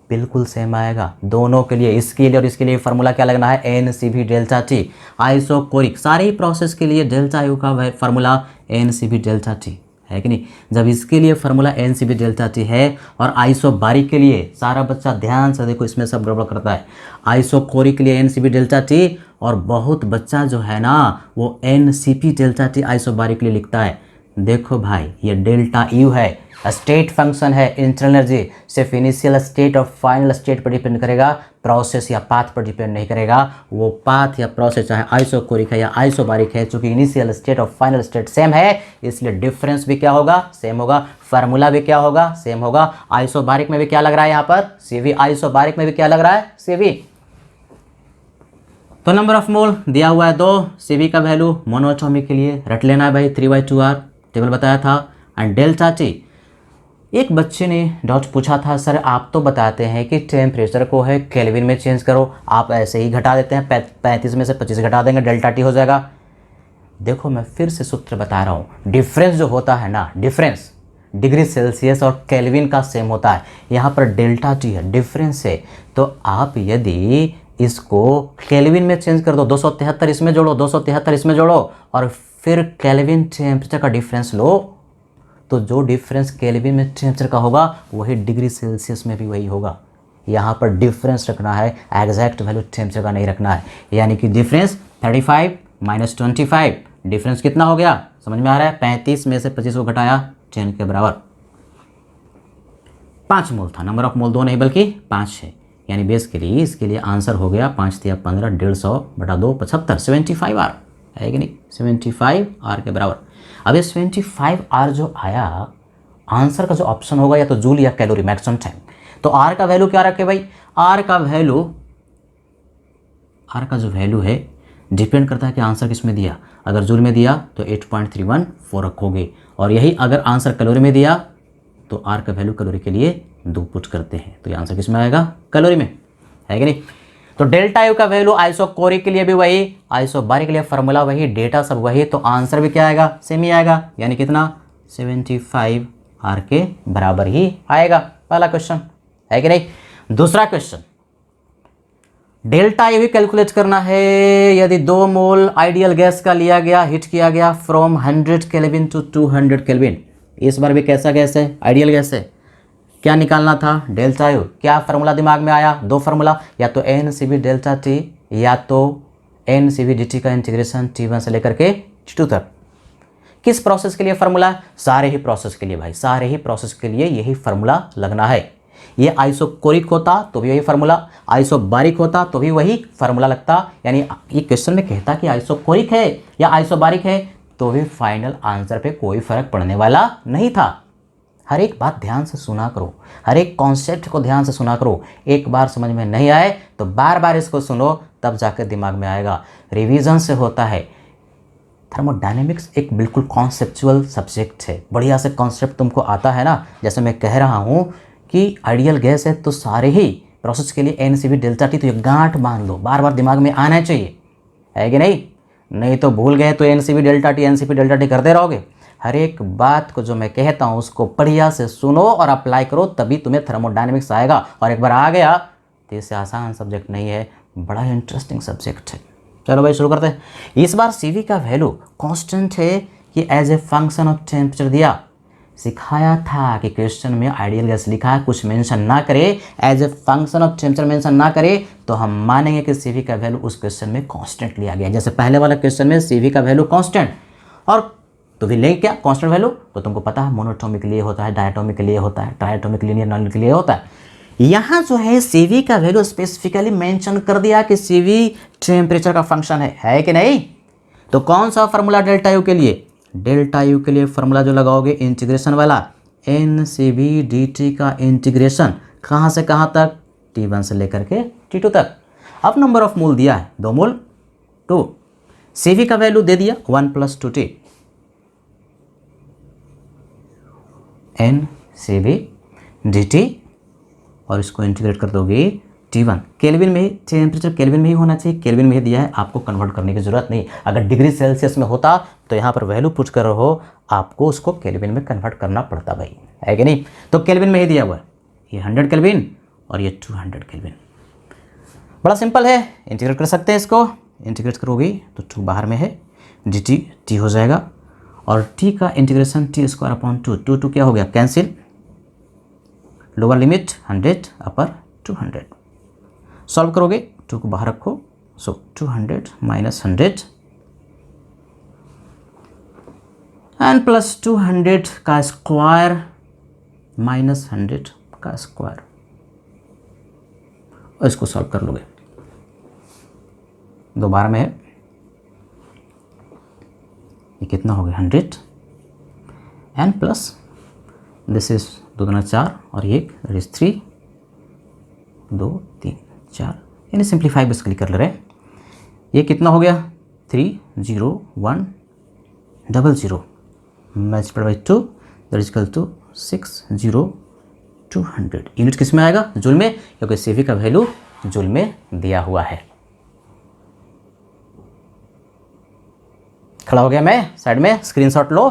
बिल्कुल सेम आएगा दोनों के लिए। इसके लिए और इसके लिए फार्मूला क्या लगना है? NCV delta T. आइसोकोरिक सारे ही प्रोसेस के लिए डेल्टा यू का फार्मूला NCV डेल्टा टी, है कि नहीं। जब इसके लिए फार्मूला NCV डेल्टा टी है और आइसोबारिक के लिए, सारा बच्चा ध्यान से देखो इसमें सब गड़बड़ करता है, आइसोकोरिक के लिए NCV डेल्टा टी, और बहुत बच्चा जो है ना वो NCP डेल्टा टी आइसोबारिक के लिए लिखता है। देखो भाई ये डेल्टा यू है, स्टेट फंक्शन है, इंटरनल एनर्जी सिर्फ इनिशियल स्टेट और फाइनल स्टेट पर डिपेंड करेगा, प्रोसेस या पाथ पर डिपेंड नहीं करेगा। वो पाथ या प्रोसेस चाहे आइसोकोरिक है या आइसोबारिक है, चूंकि इनिशियल स्टेट और फाइनल स्टेट सेम है, इसलिए डिफरेंस भी क्या होगा, सेम होगा, फार्मूला भी क्या होगा, सेम होगा। आइसोबारिक में भी क्या लग रहा है यहाँ पर, CV, आइसोबारिक में भी क्या लग रहा है, CV। तो नंबर ऑफ मोल दिया हुआ है 2, CV का वैल्यू मोनोएटॉमिक के लिए रट लेना है भाई, 3/2R टेबल बताया था। एंड डेल्टा टी, एक बच्चे ने डाउट पूछा था, सर आप तो बताते हैं कि टेम्परेचर को है केल्विन में चेंज करो, आप ऐसे ही घटा देते हैं, 35 में से 25 घटा देंगे, डेल्टा टी हो जाएगा। देखो मैं फिर से सूत्र बता रहा हूँ, डिफरेंस जो होता है ना, डिफरेंस डिग्री सेल्सियस और केल्विन का सेम होता है, यहाँ पर डेल्टा टी है, डिफरेंस है। तो आप यदि इसको केल्विन में चेंज कर दो, 273 इसमें जोड़ो, 273 इसमें जोड़ो, और फिर केल्विन टेम्परेचर का डिफरेंस लो, तो जो डिफरेंस केल्विन में टेम्परेचर का होगा वही डिग्री सेल्सियस में भी वही होगा। यहाँ पर डिफरेंस रखना है, एग्जैक्ट वैल्यू टेम्परेचर का नहीं रखना है। यानी कि डिफरेंस 35 - 25, डिफरेंस कितना हो गया, समझ में आ रहा है, 35 में से 25 को घटाया 10 के बराबर, 5 मोल था। नंबर ऑफ मोल 2 नहीं बल्कि 5 है, यानी बेसिकली इसके लिए आंसर हो गया 5 × 15 150/2 75, 75R है कि नहीं, 75R के बराबर। अब ये 75R जो आया, आंसर का जो ऑप्शन होगा या तो जूल या कैलोरी मैक्सिमम टाइम। तो R का वैल्यू क्या रखे भाई, R का जो वैल्यू है डिपेंड करता है कि आंसर किस में दिया। अगर जूल में दिया तो 8.314 रखोगे, और यही अगर आंसर कैलोरी में दिया तो R का वैल्यू कैलोरी के लिए 2 पुट करते हैं, तो ये आंसर किस में आएगा, कैलोरी में, है कि नहीं। तो डेल्टा यू का वैल्यू आइसोकोरिक के लिए भी वही, आइसोबारिक के लिए फार्मूला वही, डेटा सब वही, तो आंसर भी क्या आएगा, सेम ही आएगा, यानी कितना 75R के बराबर ही आएगा। पहला क्वेश्चन है कि नहीं। दूसरा क्वेश्चन, डेल्टा यू भी कैलकुलेट करना है। यदि 2 मोल आइडियल गैस का लिया गया, हीट किया गया फ्रॉम 100 केल्विन टू 200 केल्विन, इस बार भी कैसा गैस है, आइडियल गैस है, क्या निकालना था, डेल्टा यू। क्या फार्मूला दिमाग में आया, 2 फार्मूला, या तो NCV डेल्टा टी या तो NCV dt का इंटीग्रेशन T1 से लेकर के T2 तक। किस प्रोसेस के लिए फार्मूला, सारे ही प्रोसेस के लिए भाई, सारे ही प्रोसेस के लिए यही फार्मूला लगना है। ये आइसोकोरिक होता तो भी वही फार्मूला, आइसोबारिक होता तो भी वही फार्मूला लगता। यानी ये क्वेश्चन में कहता कि आइसोकोरिक है या आइसोबारिक है, तो भी फाइनल आंसर पे कोई फर्क पड़ने वाला नहीं था। हर एक बात ध्यान से सुना करो, हर एक कॉन्सेप्ट को ध्यान से सुना करो। एक बार समझ में नहीं आए तो बार बार इसको सुनो, तब जाकर दिमाग में आएगा। रिवीजन से होता है। थर्मोडायनेमिक्स एक बिल्कुल कॉन्सेप्चुअल सब्जेक्ट है, बढ़िया से कॉन्सेप्ट तुमको आता है ना। जैसे मैं कह रहा हूँ कि आइडियल गैस है तो सारे ही प्रोसेस के लिए NCV डेल्टा टी, तो ये गांठ बांध लो, बार बार दिमाग में आना चाहिए, है कि नहीं। नहीं तो भूल गए तो NCV डेल्टा टी करते रहोगे। हर एक बात को जो मैं कहता हूँ उसको बढ़िया से सुनो और अप्लाई करो, तभी तुम्हें थर्मोडायनेमिक्स आएगा। और एक बार आ गया तो इससे आसान सब्जेक्ट नहीं है, बड़ा इंटरेस्टिंग सब्जेक्ट है। चलो भाई शुरू करते हैं। इस बार CV का वैल्यू कांस्टेंट है कि as a function of temperature दिया। सिखाया था कि क्वेश्चन में आइडियल गैस लिखा है, कुछ मेंशन ना करे, as a function of temperature mention ना करे, तो हम मानेंगे कि CV का वैल्यू उस क्वेश्चन में कांस्टेंट लिया गया। जैसे पहले वाला क्वेश्चन में CV का वैल्यू कांस्टेंट, और तो भी लेंगे क्या कांस्टेंट वैल्यू, तो तुमको पता है मोनोटॉमिक के लिए होता है, डायटोमिक के लिए होता है, ट्राइटोमिक, लीनियर नॉनलीनियर के लिए होता है। यहाँ जो है CV का वैल्यू स्पेसिफिकली मेंशन कर दिया कि CV टेम्परेचर का फंक्शन है कि नहीं। तो कौन सा फार्मूला डेल्टा यू के लिए, डेल्टा यू के लिए फार्मूला जो लगाओगे इंटीग्रेशन वाला, NCV dt का इंटीग्रेशन कहाँ से कहाँ तक, T1 से लेकर के T2 तक। अब नंबर ऑफ मोल दिया है 2 मोल 2, CV का वैल्यू दे दिया 1 + 2T, NCV dt, और इसको इंटीग्रेट कर दोगे T1। केल्विन में ही, टेम्परेचर केल्विन में ही होना चाहिए, केल्विन में ही दिया है, आपको कन्वर्ट करने की जरूरत नहीं। अगर डिग्री सेल्सियस में होता तो यहाँ पर वैल्यू पुट कर रहे हो, आपको उसको केल्विन में कन्वर्ट करना पड़ता भाई, है कि नहीं। तो केल्विन में ही दिया हुआ है, ये 100 केल्विन और ये 200 केल्विन। बड़ा सिंपल है, इंटीग्रेट कर सकते हैं इसको। इंटीग्रेट करोगे तो 2 बाहर में है, dt T हो जाएगा, और t का इंटीग्रेशन t²/2 क्या हो गया, कैंसिल, लोअर लिमिट 100 अपर 200, सॉल्व करोगे 2 को बाहर रखो, सो 200 माइनस 100 एंड प्लस 200 का स्क्वायर माइनस 100 का स्क्वायर, और इसको सॉल्व कर लोगे, दोबारा में है, ये कितना हो गया 100 एंड प्लस दिस इज 2 दूना 4 और 1 दैट इज 3 2 3 4, यानी सिंप्लीफाई बेसिकली कर ले रहे हैं। ये कितना हो गया 3 0 1 0 0 multiply by 2 that is equal to 6 0 200। Unit किस में आएगा, जूल में, क्योंकि CV का वैल्यू जूल में दिया हुआ है। खड़ा हो गया मैं, साइड में स्क्रीनशॉट लो।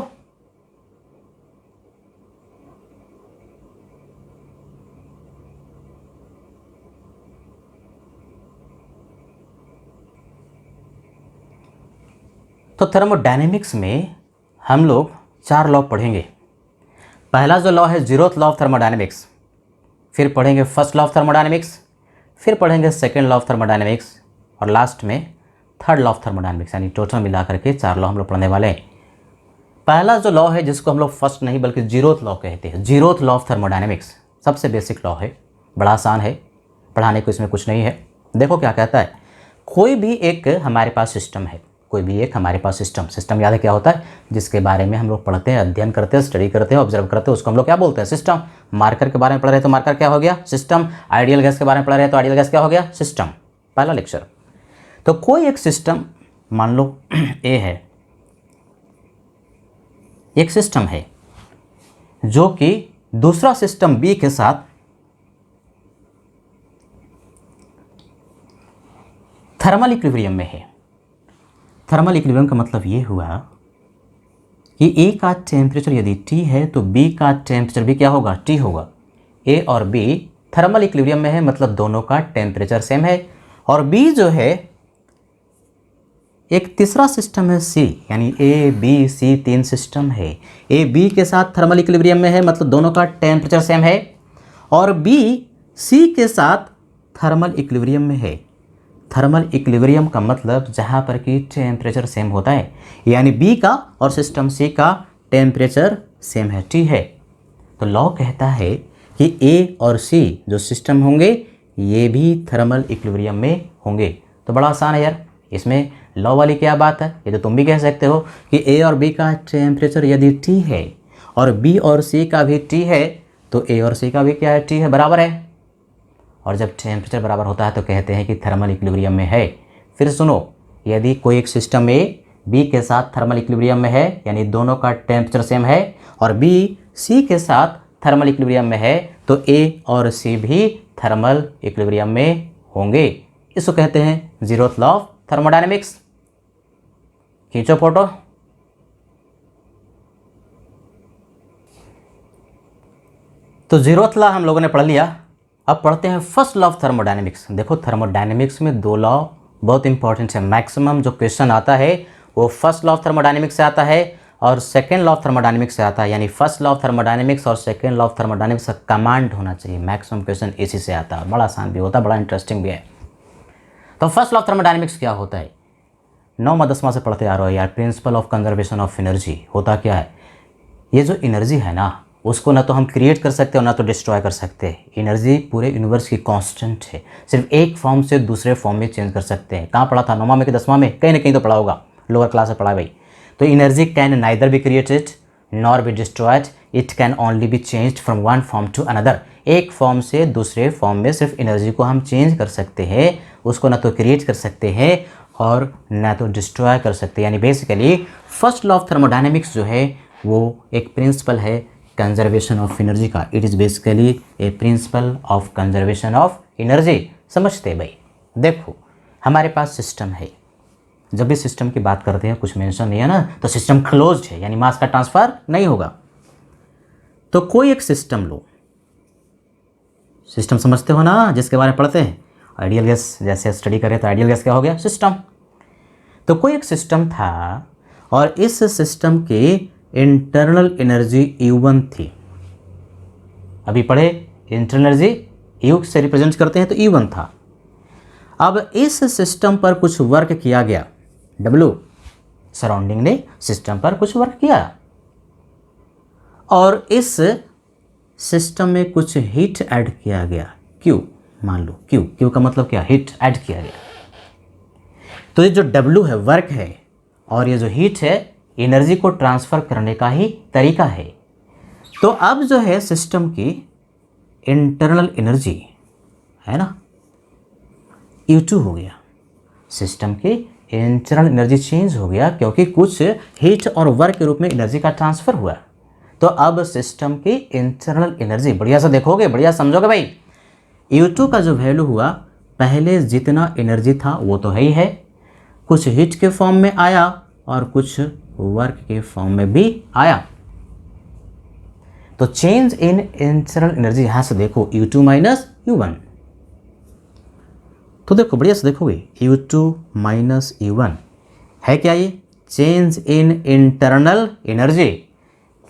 तो थर्मोडायनेमिक्स में हम लोग 4 लॉ पढ़ेंगे। पहला जो लॉ है जीरोथ लॉ ऑफ थर्मोडायनेमिक्स, फिर पढ़ेंगे फर्स्ट लॉ ऑफ थर्मोडायनेमिक्स, फिर पढ़ेंगे सेकेंड लॉ ऑफ थर्मोडायनेमिक्स, और लास्ट में थर्ड लॉ ऑफ थर्मोडायनेमिक्स, यानी टोटल मिला करके 4 लॉ हम लोग पढ़ने वाले हैं। पहला जो लॉ है जिसको हम लोग फर्स्ट नहीं बल्कि जीरोथ लॉ कहते हैं, जीरोथ लॉ ऑफ थर्मोडायनेमिक्स सबसे बेसिक लॉ है, बड़ा आसान है, पढ़ाने को इसमें कुछ नहीं है। देखो क्या कहता है, कोई भी एक हमारे पास सिस्टम है, कोई भी एक हमारे पास सिस्टम याद है क्या होता है, जिसके बारे में हम लोग पढ़ते हैं, अध्ययन करते हैं, स्टडी करते हैं, ऑब्जर्व करते हैं, उसको हम लोग क्या बोलते हैं, सिस्टम। मार्कर के बारे में पढ़ रहे तो मार्कर क्या हो गया, सिस्टम। आइडियल गैस के बारे में पढ़ रहे तो आइडियल गैस क्या हो गया, सिस्टम, पहला लेक्चर। तो कोई एक सिस्टम मान लो ए है, एक सिस्टम है जो कि दूसरा सिस्टम बी के साथ थर्मल इक्विलिब्रियम में है। थर्मल इक्विलिब्रियम का मतलब ये हुआ कि ए का टेम्परेचर यदि T है तो B का टेम्परेचर भी क्या होगा, T होगा। A और B थर्मल इक्विलिब्रियम में है, मतलब दोनों का टेम्परेचर सेम है। और B जो है एक तीसरा सिस्टम है C, यानी A B C 3 सिस्टम है। A B के साथ थर्मल इक्विलिब्रियम में है, मतलब दोनों का टेम्परेचर सेम है। और B C के साथ थर्मल इक्विलिब्रियम में है। थर्मल इक्विलिब्रियम का मतलब जहाँ पर कि टेम्परेचर सेम होता है, यानी B का और सिस्टम C का टेम्परेचर सेम है, T है। तो लॉ कहता है कि A और C जो सिस्टम होंगे ये भी थर्मल इक्विलिब्रियम में होंगे। तो बड़ा आसान है यार, इसमें लॉ वाली क्या बात है, ये तो तुम भी कह सकते हो कि A और B का टेम्परेचर यदि T है और B और C का भी T है तो A और C का भी क्या है, T है, बराबर है। और जब टेम्परेचर बराबर होता है तो कहते हैं कि थर्मल इक्विलिब्रियम में है। फिर सुनो, यदि कोई एक सिस्टम A B के साथ थर्मल इक्विलिब्रियम में है, यानी दोनों का टेम्परेचर सेम है, और B C के साथ थर्मल इक्विलिब्रियम में है, तो A और C भी थर्मल इक्विलिब्रियम में होंगे। इसको कहते हैं जीरोथ लॉ ऑफ थर्मोडायनेमिक्स। खींचो फोटो। तो जीरोथ लॉ हम लोगों ने पढ़ लिया, अब पढ़ते हैं फर्स्ट लॉ ऑफ थर्मोडायनेमिक्स। देखो थर्मोडायनेमिक्स में 2 लॉ बहुत इंपॉर्टेंट है, मैक्सिमम जो क्वेश्चन आता है वो फर्स्ट लॉ ऑफ थर्मोडायनेमिक्स से आता है और सेकेंड लॉ ऑफ थर्मोडायनेमिक्स से आता है, यानी फर्स्ट लॉ ऑफ थर्मोडायनेमिक्स और सेकेंड लॉ ऑफ थर्मोडायनेमिक्स का कमांड होना चाहिए। मैक्सिमम क्वेश्चन इसी से आता है, बड़ा आसान भी होता है, बड़ा इंटरेस्टिंग भी है। तो फर्स्ट लॉ ऑफ थर्मोडायनेमिक्स क्या होता है, 9वां 10वां से पढ़ते आ रहे हो यार, principle of conservation of energy. होता क्या है, ये जो एनर्जी है ना उसको ना तो हम क्रिएट कर सकते हैं और ना तो डिस्ट्रॉय कर सकते हैं। एनर्जी पूरे यूनिवर्स की कांस्टेंट है, सिर्फ एक फॉर्म से दूसरे फॉर्म में चेंज कर सकते हैं। कहाँ पढ़ा था, 9वां में कि 10वां में, कहीं ना कहीं तो पढ़ा होगा, लोअर क्लास में पढ़ा भाई। तो energy can neither be created nor be destroyed, it can only be changed from one form to another. एक फॉर्म से दूसरे फॉर्म में सिर्फ एनर्जी को हम चेंज कर सकते हैं, उसको ना तो क्रिएट कर सकते हैं और ना तो डिस्ट्रॉय कर सकते हैं। यानी basically first law of thermodynamics जो है वो एक प्रिंसिपल है कंजर्वेशन ऑफ एनर्जी का। It is basically A principle of conservation of energy. समझते भाई। देखो हमारे पास सिस्टम है, जब भी सिस्टम की बात करते हैं कुछ मेंशन नहीं है ना, तो सिस्टम क्लोज्ड है, यानी मास का ट्रांसफर नहीं होगा। तो कोई एक सिस्टम लो, सिस्टम समझते हो ना जिसके बारे में पढ़ते हैं, आइडियल गैस जैसे स्टडी करें तो आइडियल गैस क्या हो गया, सिस्टम। तो कोई एक सिस्टम था और इस सिस्टम की इंटरनल एनर्जी U1 थी। अभी पढ़े इंटरनल एनर्जी U से रिप्रेजेंट करते हैं तो E1 था। अब इस सिस्टम पर कुछ वर्क किया गया, W सराउंडिंग ने सिस्टम पर कुछ वर्क किया और इस सिस्टम में कुछ हीट ऐड किया गया, Q मान लो, Q का मतलब क्या, हीट ऐड किया गया। तो ये जो W है वर्क है और ये जो हीट है एनर्जी को ट्रांसफर करने का ही तरीका है। तो अब जो है सिस्टम की इंटरनल एनर्जी है ना U2 हो गया, सिस्टम की इंटरनल एनर्जी चेंज हो गया क्योंकि कुछ हीट और वर्क के रूप में एनर्जी का ट्रांसफर हुआ। तो अब सिस्टम की इंटरनल एनर्जी, बढ़िया से देखोगे, बढ़िया समझोगे भाई, U2 का जो वैल्यू हुआ पहले जितना एनर्जी था वो तो है ही है, कुछ हीट के फॉर्म में आया और कुछ वर्क के फॉर्म में भी आया। तो चेंज इन इंटरनल एनर्जी यहां से देखो U2 माइनस U1। तो देखो बढ़िया से देखोगे U2 माइनस U1 है क्या, ये चेंज इन इंटरनल एनर्जी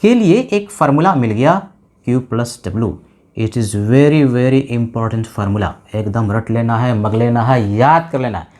के लिए एक फार्मूला मिल गया Q plus W। It is very very important formula, एकदम रट लेना है, मग लेना है, याद कर लेना है।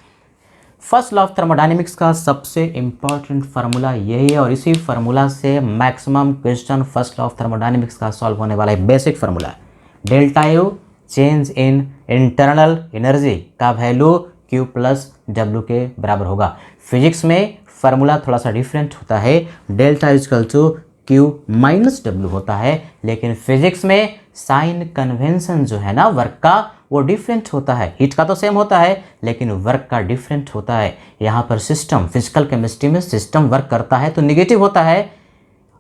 फर्स्ट लॉ ऑफ थर्मोडायनेमिक्स का सबसे इंपॉर्टेंट फार्मूला यही है और इसी फार्मूला से maximum question first law of thermodynamics का सॉल्व होने वाला है। बेसिक फार्मूला है delta U change in internal energy का वैल्यू Q प्लस W के बराबर होगा। फिजिक्स में फार्मूला थोड़ा सा डिफरेंट होता है, delta equal to Q minus W होता है, लेकिन फिजिक्स में साइन कन्वेंशन जो है ना वर्क का वो डिफरेंट होता है। हीट का तो सेम होता है लेकिन वर्क का डिफरेंट होता है। यहाँ पर सिस्टम, फिजिकल केमिस्ट्री में सिस्टम वर्क करता है तो निगेटिव होता है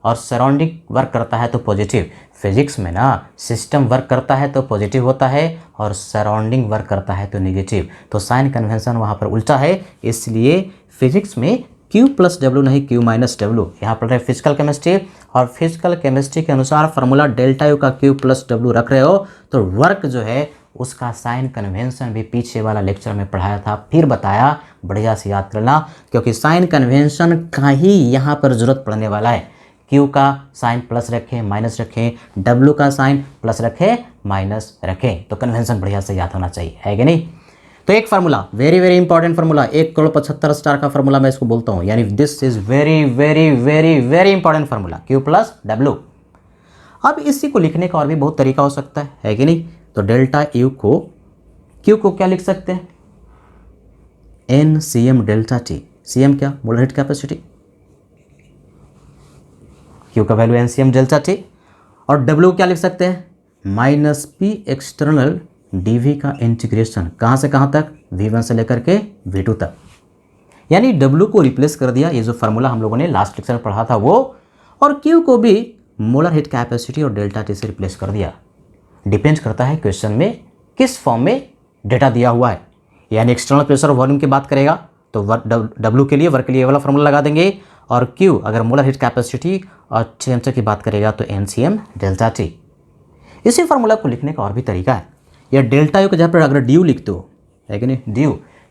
और सराउंडिंग वर्क करता है तो पॉजिटिव। फिजिक्स में ना सिस्टम वर्क करता है तो पॉजिटिव होता है और सराउंडिंग वर्क करता है तो निगेटिव। तो साइन कन्वेंशन वहाँ पर उल्टा है, इसलिए फिजिक्स में Q प्लस W नहीं Q माइनस W। यहाँ पर है फिजिकल केमिस्ट्री और फिजिकल केमिस्ट्री के अनुसार फार्मूला डेल्टा U का Q प्लस W रख रहे हो तो वर्क जो है उसका साइन कन्वेंशन भी पीछे वाला लेक्चर में पढ़ाया था, फिर बताया, बढ़िया से याद करना क्योंकि साइन कन्वेंशन का ही यहाँ पर जरूरत पड़ने वाला है। Q का साइन प्लस रखें माइनस रखें, W का साइन प्लस रखें माइनस रखें, तो कन्वेंशन बढ़िया से याद होना चाहिए, है कि नहीं। तो एक formula very very important formula, 1,75 star का फार्मूला मैं इसको बोलता हूं, यानी this is very very very very important formula Q plus W। अब इसी को लिखने का और भी बहुत तरीका हो सकता है कि नहीं। तो डेल्टा U को Q को क्या लिख सकते हैं, NCM डेल्टा T। CM क्या, मोलर हीट कैपेसिटी, Q का वैल्यू NCM डेल्टा T और W क्या लिख सकते हैं, माइनस P एक्सटर्नल dV का इंटीग्रेशन कहाँ से कहाँ तक, V1 से लेकर के V2 तक, यानी W को रिप्लेस कर दिया, ये जो फार्मूला हम लोगों ने लास्ट लेक्चर में पढ़ा था वो, और Q को भी मोलर हीट कैपेसिटी और डेल्टा T से रिप्लेस कर दिया। डिपेंड करता है क्वेश्चन में किस फॉर्म में डेटा दिया हुआ है, यानी एक्सटर्नल प्रेशर और वॉल्यूम की बात करेगा तो W के लिए वर्क के लिए वाला फार्मूला लगा देंगे, और Q अगर मोलर हीट कैपेसिटी और टेम्परेचर की बात करेगा तो NCM डेल्टा T। इसी फार्मूला को लिखने का और भी तरीका है, या डेल्टा U के जगह पर अगर ड्यू लिखते हो, है कि नहीं,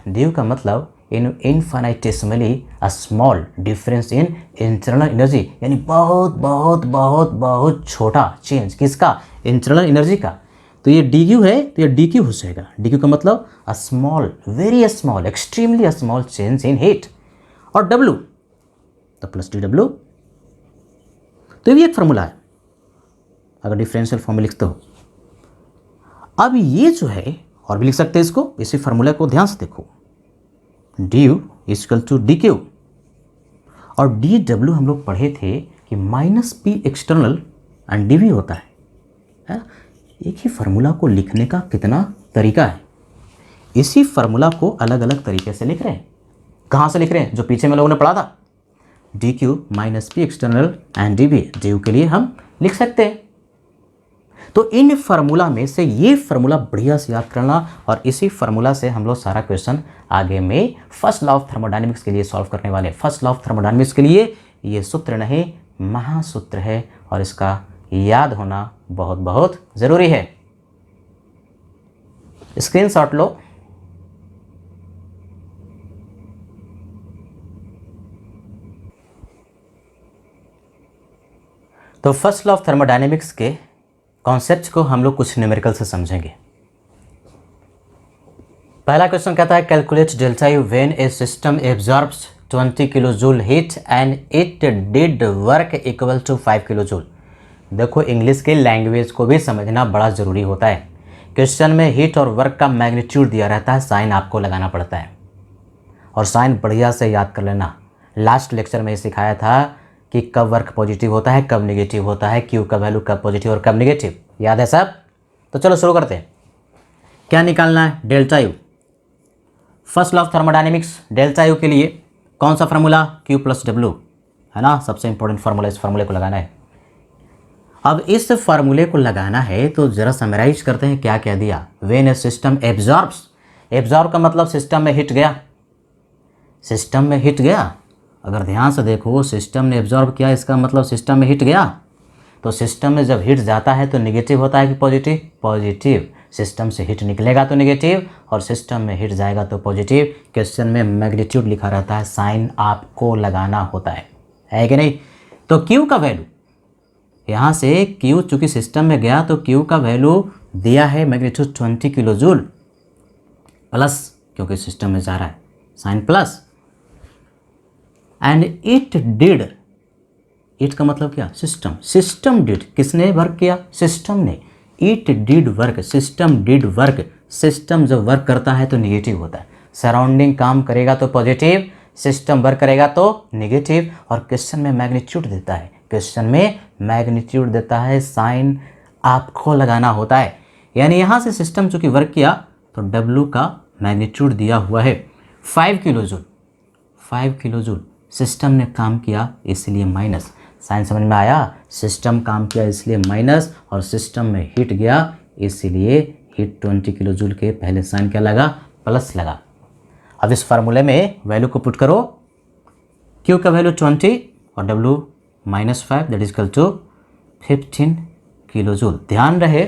ड्यू का मतलब infinitesimally a small difference in internal energy, यानी बहुत बहुत बहुत बहुत छोटा चेंज, किसका, इंटरनल एनर्जी का। तो ये DQ है तो ये DQ हो जाएगा, DQ का मतलब a small, very small, extremely small change in heat, और W तो प्लस DW। तो ये भी एक फार्मूला है अगर डिफरेंशियल फॉर्म में लिखते हो। अब ये जो है और भी लिख सकते हैं इसको, इसी फार्मूला को ध्यान से देखो, du इक्वल टू DQ और DW हम लोग पढ़े थे कि minus P external and DV होता है। एक ही फार्मूला को लिखने का कितना तरीका है, इसी फार्मूला को अलग अलग तरीके से लिख रहे हैं। कहाँ से लिख रहे हैं, जो पीछे में लोगों ने पढ़ा था, DQ minus P external and DV, DU के लिए हम लिख सकते हैं। तो इन फार्मूला में से ये फार्मूला बढ़िया से याद करना और इसी फार्मूला से हम लोग सारा क्वेश्चन आगे में फर्स्ट लॉ ऑफ थर्मोडायनेमिक्स के लिए सॉल्व करने वाले। फर्स्ट लॉ ऑफ थर्मोडायनेमिक्स के लिए ये सूत्र नहीं महासूत्र है और इसका याद होना बहुत बहुत ज़रूरी है। स्क्रीनशॉट लो। तो फर्स्ट लॉ ऑफ थर्मोडायनेमिक्स के कॉन्सेप्ट को हम लोग कुछ न्यूमेरिकल से समझेंगे। पहला क्वेश्चन कहता है calculate delta U when a system absorbs 20 kilo joule heat and it did work equal to 5 kilo joule. देखो इंग्लिश के लैंग्वेज को भी समझना बड़ा ज़रूरी होता है। क्वेश्चन में हीट और वर्क का मैग्नीट्यूड दिया रहता है, साइन आपको लगाना पड़ता है और साइन बढ़िया से याद कर लेना। लास्ट लेक्चर में सिखाया था कि कब वर्क पॉजिटिव होता है, कब नेगेटिव होता है, क्यू का वैल्यू कब पॉजिटिव और कब नेगेटिव, याद है सब? तो चलो शुरू करते हैं। क्या निकालना है? Delta you. First law of thermodynamics, delta U के लिए कौन सा फार्मूला? क्यू प्लस डब्ल्यू, है ना, सबसे इंपॉर्टेंट फार्मूला। इस फार्मूले को लगाना है। अब इस फार्मूले को लगाना है तो जरा समराइज करते हैं क्या क्या दिया। When a system absorbs, absorb का मतलब सिस्टम में हिट गया, सिस्टम में हिट गया। अगर ध्यान से देखो, सिस्टम ने एब्जॉर्ब किया, इसका मतलब सिस्टम में हिट गया। तो सिस्टम में जब हिट जाता है तो नेगेटिव होता है कि पॉजिटिव? पॉजिटिव। सिस्टम से हिट निकलेगा तो नेगेटिव और सिस्टम में हिट जाएगा तो पॉजिटिव। क्वेश्चन में मैग्नीट्यूड लिखा रहता है, साइन आपको लगाना होता है कि नहीं? तो क्यू का वैल्यू यहाँ से, क्यू चूँकि सिस्टम में गया तो क्यू का वैल्यू दिया है मैग्नीट्यूड 20 किलो जूल प्लस, क्योंकि सिस्टम में जा रहा है, sign plus. And it did, it का मतलब क्या? सिस्टम। सिस्टम डिड, किसने वर्क किया? सिस्टम ने। It did work, system did work. System जब वर्क करता है तो नेगेटिव होता है। सराउंडिंग काम करेगा तो पॉजिटिव, सिस्टम वर्क करेगा तो नेगेटिव। और क्वेश्चन में मैग्नीट्यूड देता है, क्वेश्चन में मैग्नीट्यूड देता है, साइन आपको लगाना होता है। यानी यहाँ से सिस्टम चूँकि वर्क किया तो डब्ल्यू का मैग्नीट्यूड दिया हुआ है 5 kilo joule. 5 kilo joule system ने काम किया इसलिए माइनस। साइन समझ में आया? सिस्टम काम किया इसलिए माइनस और सिस्टम में हीट गया इसलिए हीट 20 किलो जूल के पहले साइन क्या लगा? प्लस लगा। अब इस फार्मूले में वैल्यू को पुट करो, क्यू का वैल्यू 20 और W -5 that is equal to 15 kilo joule. ध्यान रहे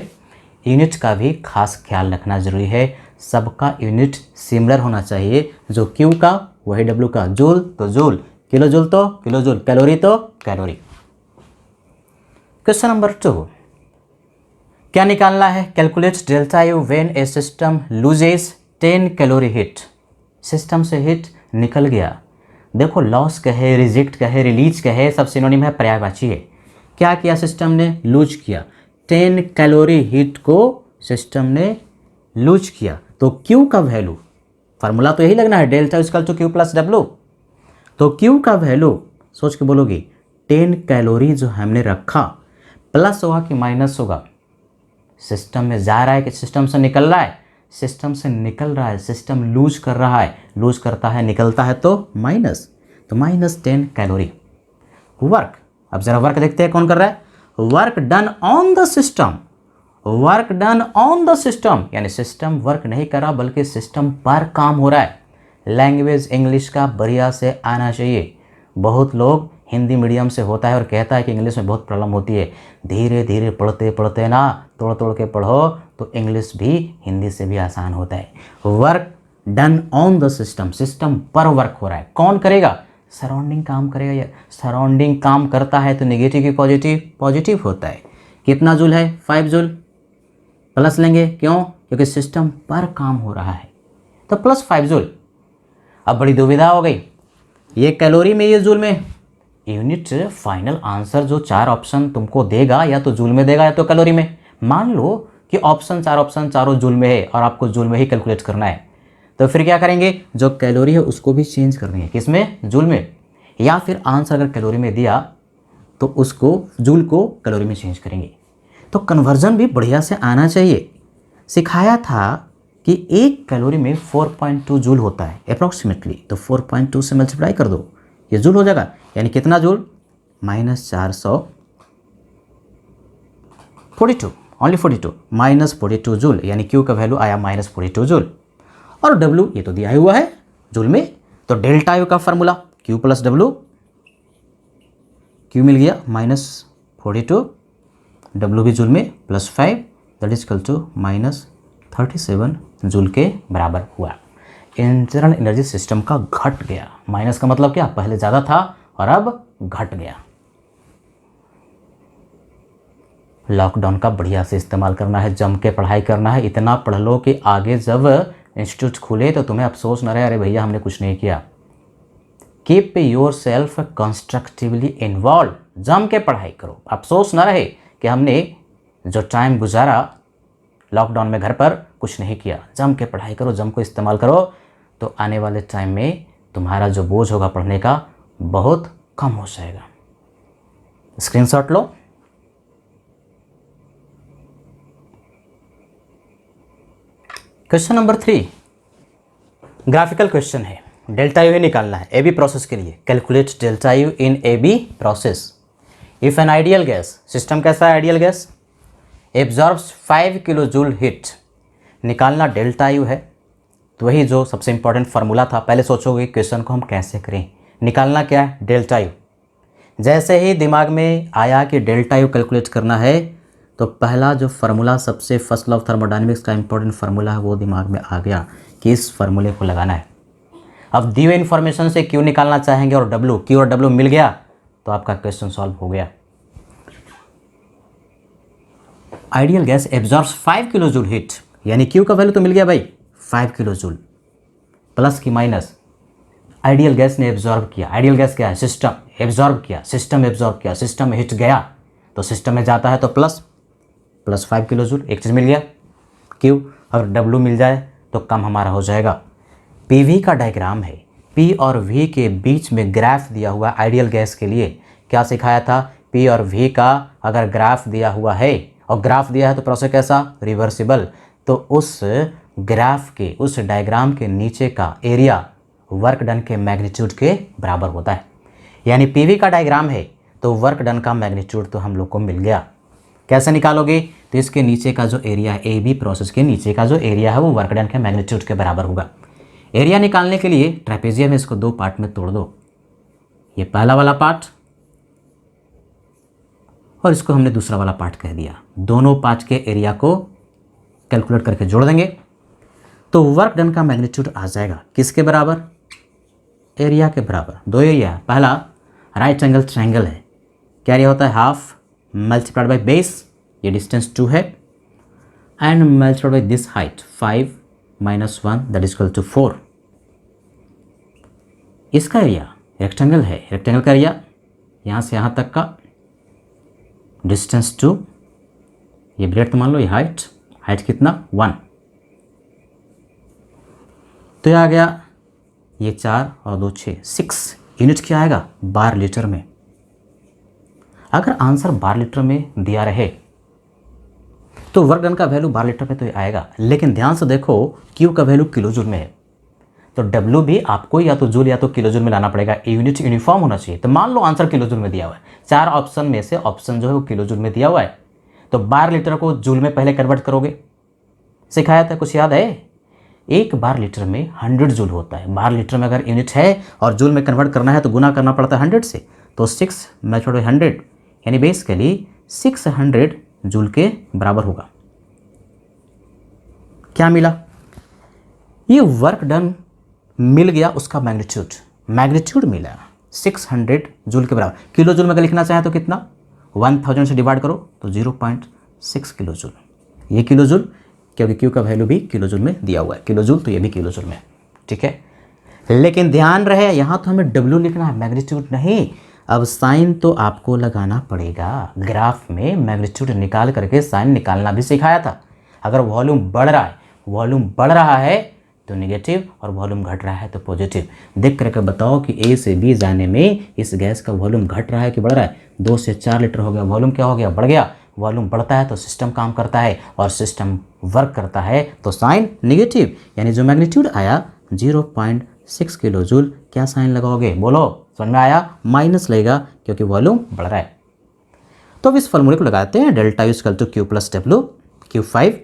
यूनिट का भी खास ख्याल रखना जरूरी है। सबका यूनिट सिमिलर होना चाहिए, जो क्यू का वही डब्ल्यू का, जूल तो जूल, किलो जूल तो किलो जूल, कैलोरी तो कैलोरी। क्वेश्चन नंबर 2, क्या निकालना है? Calculate delta U when a system loses 10 calorie heat. System से हीट निकल गया। देखो लॉस कहे, रिजेक्ट कहे, रिलीज कहे, सब सिनोनिम है, पर्यायवाची है। क्या किया सिस्टम ने? लूज किया। 10 कैलोरी हीट को सिस्टम ने लूज किया। तो क्यू का वैल्यू, फार्मूला तो यही लगना है, delta equal to Q plus W. तो क्यू का वैल्यू सोच के बोलोगे 10 कैलोरी जो हमने रखा प्लस होगा कि माइनस होगा? सिस्टम में जा रहा है कि सिस्टम से निकल रहा है? सिस्टम से निकल रहा है, सिस्टम लूज कर रहा है, लूज करता है निकलता है तो माइनस, तो -10 कैलोरी। वर्क, अब जरा वर्क देखते हैं कौन कर रहा है? Work done on the system, work done on the system, यानी सिस्टम वर्क नहीं कर रहा बल्कि सिस्टम पर काम हो रहा है। लैंग्वेज इंग्लिश का बढ़िया से आना चाहिए। बहुत लोग हिंदी मीडियम से होता है और कहता है कि इंग्लिश में बहुत प्रॉब्लम होती है। धीरे धीरे पढ़ते पढ़ते ना, तोड़ तोड़ के पढ़ो तो इंग्लिश भी हिंदी से भी आसान होता है। Work done on the system, system पर वर्क हो रहा है। कौन करेगा? सराउंडिंग काम करेगा। या सराउंडिंग काम करता है तो नेगेटिव की पॉजिटिव? पॉजिटिव होता है। कितना जूल है? 5 जूल। प्लस लेंगे, क्यों? क्योंकि सिस्टम पर काम हो रहा है तो प्लस 5 जूल। अब बड़ी दुविधा हो गई, ये कैलोरी में, ये जूल में। यूनिट फाइनल आंसर जो 4 ऑप्शन तुमको देगा, या तो जूल में देगा या तो कैलोरी में। मान लो कि ऑप्शन 4 ऑप्शन चारों जूल में है और आपको जूल में ही कैलकुलेट करना है, तो फिर क्या करेंगे? जो कैलोरी है उसको भी चेंज कर देंगे, किसमें? जूल में। या फिर आंसर अगर कैलोरी में दिया तो उसको जूल को कैलोरी में चेंज करेंगे। तो कन्वर्जन भी बढ़िया से आना चाहिए। सिखाया था कि 1 कैलोरी में 4.2 जूल होता है अप्रॉक्सीमेटली, तो 4.2 से मल्टीप्लाई कर दो, ये जूल हो जाएगा। यानी कितना जूल? -442, only 42, -42 joule. यानी क्यू का वैल्यू आया -42 जूल। और डब्ल्यू ये तो दिया हुआ है जूल में, तो डेल्टा यू का formula Q plus W, Q मिल गया -42, डब्ल्यू भी जूल में +5 that is equal to -37 joule के बराबर हुआ। इंटरनल एनर्जी सिस्टम का घट गया। माइनस का मतलब क्या? पहले ज़्यादा था और अब घट गया। लॉकडाउन का बढ़िया से इस्तेमाल करना है, जम के पढ़ाई करना है, इतना पढ़ लो कि आगे जब इंस्टीट्यूट खुले तो तुम्हें अफसोस न रहे, अरे भैया हमने कुछ नहीं किया। Keep your self constructively involve, जम के पढ़ाई करो, अफसोस न रहे कि हमने जो टाइम गुजारा लॉकडाउन में घर पर कुछ नहीं किया। जम के पढ़ाई करो, जम को इस्तेमाल करो, तो आने वाले टाइम में तुम्हारा जो बोझ होगा पढ़ने का बहुत कम हो जाएगा। स्क्रीनशॉट लो। क्वेश्चन नंबर 3 ग्राफिकल क्वेश्चन है, डेल्टा यू ही निकालना है ए बी प्रोसेस के लिए। Calculate delta U in A B process if an ideal gas, system कैसा है ideal gas, absorbs 5 kilo joule heat. निकालना डेल्टा यू है, तो वही जो सबसे इंपॉर्टेंट फार्मूला था। पहले सोचोगे क्वेश्चन को हम कैसे करें, निकालना क्या है डेल्टा यू। जैसे ही दिमाग में आया कि डेल्टा यू कैलकुलेट करना है, तो पहला जो फार्मूला सबसे फर्स्ट लॉ ऑफ थर्मोडायनेमिक्स का इंपॉर्टेंट फार्मूला है वो दिमाग में आ गया कि इस फार्मूले को लगाना है। अब दी हुई इन्फॉर्मेशन से क्यू निकालना चाहेंगे और डब्ल्यू, क्यू और डब्ल्यू मिल गया तो आपका क्वेश्चन सॉल्व हो गया। Ideal gas absorbs 5 kilo joule heat, यानी क्यू का वैल्यू तो मिल गया भाई 5 किलो जूल, प्लस की माइनस आइडियल गैस ने एब्जॉर्ब किया। आइडियल गैस क्या है, सिस्टम एब्जॉर्ब किया, सिस्टम एब्जॉर्ब किया, सिस्टम में हीट गया तो सिस्टम में जाता है तो प्लस 5 किलो जूल, एक चीज़ मिल गया। क्यू अगर डब्ल्यू मिल जाए तो कम हमारा हो जाएगा। पीवी का डायग्राम है, पी और वी के बीच में ग्राफ दिया हुआ आइडियल गैस के लिए। क्या सिखाया था, पी और वी का अगर ग्राफ दिया हुआ है और ग्राफ दिया है तो प्रोसेस कैसा, रिवर्सिबल, तो उस ग्राफ के उस डायग्राम के नीचे का एरिया वर्क डन के मैग्नीट्यूड के बराबर होता है। यानी पीवी का डायग्राम है तो वर्क डन का मैग्नीट्यूड तो हम लोग को मिल गया। कैसे निकालोगे, तो इसके नीचे का जो एरिया है, ए बी प्रोसेस के नीचे का जो एरिया है वो वर्क डन के मैग्नीट्यूड के बराबर होगा। एरिया निकालने के लिए ट्रेपेजियम में इसको 2 पार्ट में तोड़ दो, ये पहला वाला पार्ट और इसको हमने दूसरा वाला पार्ट कह दिया। दोनों पार्ट के एरिया को कैलकुलेट करके जोड़ देंगे तो वर्क डन का मैग्नीट्यूड आ जाएगा किसके बराबर, एरिया के बराबर। 2 एरिया है, पहला राइट एंगल ट्रायंगल है, क्या एरिया होता है, हाफ मल्टीप्लाइड बाई बेस, ये डिस्टेंस 2 है, and multiplied by this height 5 minus 1 that is equal to 4। इसका एरिया रेक्टेंगल है, रेक्टेंगल का एरिया यहाँ से यहाँ तक का डिस्टेंस 2, ये ब्रेड्थ मान लो, ये हाइट कितना 1, तो ये आ गया ये 4 और 2 6, 6 यूनिट क्या आएगा बार लीटर में। अगर आंसर बार लीटर में दिया रहे तो वर्क डन का वैल्यू बार लीटर में तो आएगा, लेकिन ध्यान से देखो क्यू का वैल्यू किलो जूल में है, तो डब्ल्यू भी आपको या तो जूल या तो किलो जूल में लाना पड़ेगा, यूनिट यूनिफॉर्म होना चाहिए। तो मान लो आंसर किलो जूल में दिया हुआ है, 4 ऑप्शन में से ऑप्शन जो है वो किलो जूल में दिया हुआ है, तो बार लीटर को जूल में पहले कन्वर्ट करोगे, सिखाया था कुछ याद है। 1 बार लीटर में 100 जूल होता है, बार लीटर में अगर यूनिट है और जूल में कन्वर्ट करना है तो गुना करना पड़ता है 100 से, तो 6 मल्टीप्लाइड बाई 100 यानी बेसिकली 600 जूल के बराबर होगा। क्या मिला, ये वर्क डन मिल गया, उसका मैग्नीट्यूड मिला 600 जूल के बराबर। किलो जूल में अगर लिखना चाहे तो कितना, 1000 से डिवाइड करो तो 0.6 किलो जूल, ये किलो जूल क्योंकि क्यू का वैल्यू भी किलो जूल में दिया हुआ है, किलो जूल तो ये भी किलो जूल में, ठीक है। लेकिन ध्यान रहे यहाँ तो हमें डब्ल्यू लिखना है, मैग्नीट्यूड नहीं। अब साइन तो आपको लगाना पड़ेगा, ग्राफ में मैग्नीट्यूड निकाल करके साइन निकालना भी सिखाया था। अगर वॉल्यूम बढ़ रहा है तो नेगेटिव और वॉल्यूम घट रहा है तो पॉजिटिव। देख करके बताओ कि ए से बी जाने में इस गैस का वॉल्यूम घट रहा है कि बढ़ रहा है। 2 से 4 लीटर हो गया, वॉल्यूम क्या हो गया, बढ़ गया। वॉल्यूम बढ़ता है तो सिस्टम काम करता है और सिस्टम वर्क करता है तो साइन नेगेटिव, यानी जो मैग्नीट्यूड आया 0.6 किलो जूल, क्या साइन लगाओगे बोलो, समझ में आया, माइनस लगेगा क्योंकि वॉल्यूम बढ़ रहा है। तो अब इस फॉर्मूले को लगाते हैं, delta U equal to Q plus W, Q 5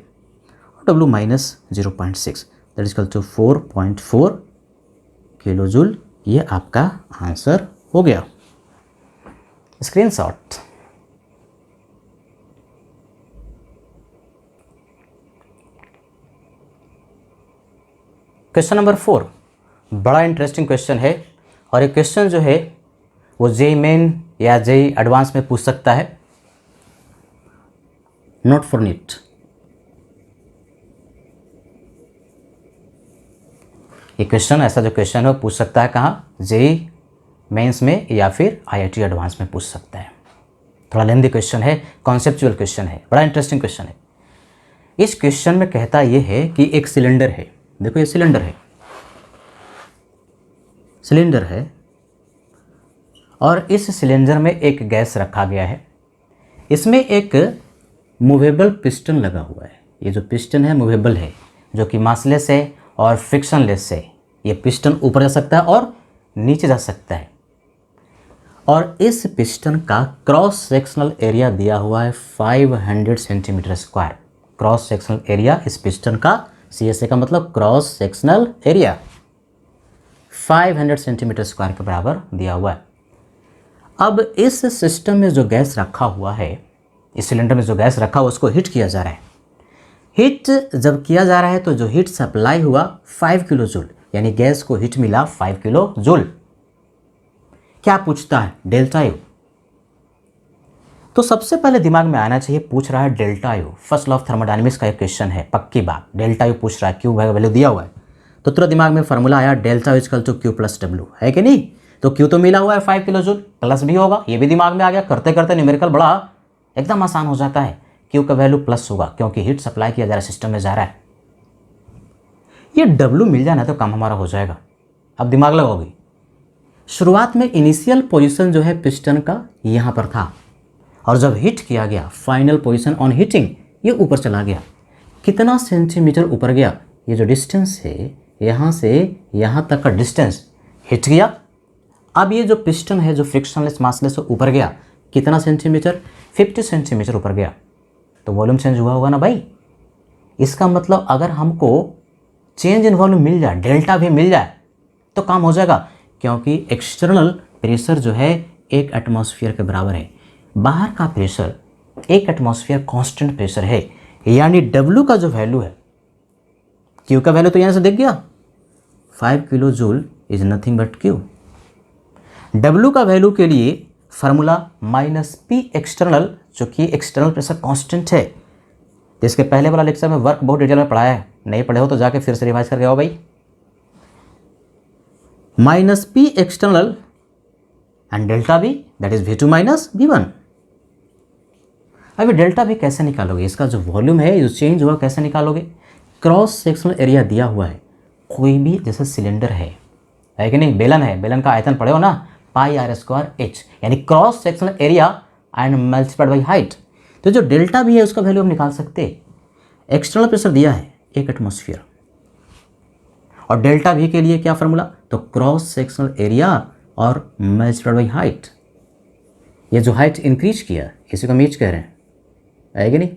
और W minus 0.6 that is equal to 4.4 kilo joule. ये आपका आंसर हो गया। स्क्रीनशॉट। क्वेश्चन नंबर 4 बड़ा इंटरेस्टिंग क्वेश्चन है और ये क्वेश्चन जो है वो जेई मेन या जेई एडवांस में पूछ सकता है। Not for NEET. ये क्वेश्चन, ऐसा जो क्वेश्चन है वो पूछ सकता है कहाँ, जेईई मेंस में या फिर आईआईटी एडवांस में पूछ सकता है। थोड़ा लेंदी क्वेश्चन है, कॉन्सेप्चुअल क्वेश्चन है, बड़ा इंटरेस्टिंग क्वेश्चन है। इस क्वेश्चन में कहता ये है कि एक सिलेंडर है, देखो ये सिलेंडर है, सिलेंडर है और इस सिलेंडर में एक गैस रखा गया है। इसमें एक मूवेबल पिस्टन लगा हुआ है। ये जो पिस्टन है मूवेबल है, जो कि मासलेस है और फ्रिक्शनलेस है। ये पिस्टन ऊपर जा सकता है और नीचे जा सकता है। और इस पिस्टन का क्रॉस सेक्शनल एरिया दिया हुआ है 500 centimetre square. Cross sectional area इस पिस्टन का, CSA का मतलब cross sectional area 500 centimetre square के बराबर दिया हुआ है। अब इस सिस्टम में जो गैस रखा हुआ है, इस सिलेंडर में जो गैस रखा हुआ उसको हीट किया जा रहा है। हीट जब किया जा रहा है तो जो हीट सप्लाई हुआ 5 किलो जूल, यानी गैस को हीट मिला 5 किलो जूल। क्या पूछता है, डेल्टा यू। तो सबसे पहले दिमाग में आना चाहिए, पूछ रहा है delta you. First law of thermodynamics का एक क्वेश्चन है, पक्की बात। डेल्टा यू पूछ रहा है, क्यू वैल्यू दिया हुआ है, तो तुरंत दिमाग में फॉर्मूला आया delta U equal to Q plus W, है कि नहीं। तो क्यू तो मिला हुआ है 5 किलो जूल, प्लस भी होगा, ये भी दिमाग में आ गया। करते करते न्यूमेरिकल बड़ा एकदम आसान हो जाता है। क्यू का वैल्यू प्लस होगा क्योंकि हीट सप्लाई किया जा रहा है, सिस्टम में जा रहा है। ये डब्ल्यू मिल जाना तो काम हमारा हो जाएगा। अब दिमाग लगाओगे, शुरुआत में इनिशियल पोजीशन जो है पिस्टन का यहाँ पर था, और जब हीट किया गया फाइनल पोजीशन ऑन हीटिंग ये ऊपर चला गया। कितना सेंटीमीटर ऊपर गया, ये जो डिस्टेंस है यहाँ से यहाँ तक का डिस्टेंस हिट गया। अब ये जो पिस्टन है जो फ्रिक्शनलेस मासलेस ऊपर गया, कितना सेंटीमीटर, 50 सेंटीमीटर ऊपर गया। तो वॉल्यूम चेंज हुआ होगा ना भाई। इसका मतलब अगर हमको चेंज इन वॉल्यूम मिल जाए, डेल्टा भी मिल जाए तो काम हो जाएगा, क्योंकि एक्सटर्नल प्रेशर जो है 1 एटमॉस्फेयर के बराबर है। बाहर का प्रेशर 1 एटमॉस्फेयर कांस्टेंट प्रेशर है, यानी डब्ल्यू का जो वैल्यू है, क्यू का वैल्यू तो यहाँ से दिख गया, 5 kilo joule is nothing but Q. W का वैल्यू के लिए फार्मूला -P एक्सटर्नल, जो कि एक्सटर्नल प्रेशर कांस्टेंट है। इसके पहले वाला लेक्चर में वर्क बहुत डिटेल में पढ़ाया है, नहीं पढ़े हो तो जाके फिर से रिवाइज करके आओ भाई। -P external and delta V, that is V2 minus V1। अभी डेल्टा V कैसे निकालोगे, इसका जो वॉल्यूम है जो चेंज हुआ कैसे निकालोगे। क्रॉस सेक्शनल एरिया दिया हुआ है, कोई भी जैसे सिलेंडर है कि नहीं, बेलन है, बेलन का आयतन पढ़े हो ना, πr²h, यानी cross sectional area and multiplied by height. तो जो डेल्टा V है उसका वैल्यू हम निकाल सकते हैं। एक्सटर्नल प्रेशर दिया है 1 एटमॉस्फेयर, और डेल्टा V के लिए क्या फार्मूला, तो क्रॉस सेक्शनल एरिया और मल्टीप्लाइड बाई हाइट। ये जो हाइट इंक्रीज किया इसी को मीच कह रहे हैं, है कि नहीं।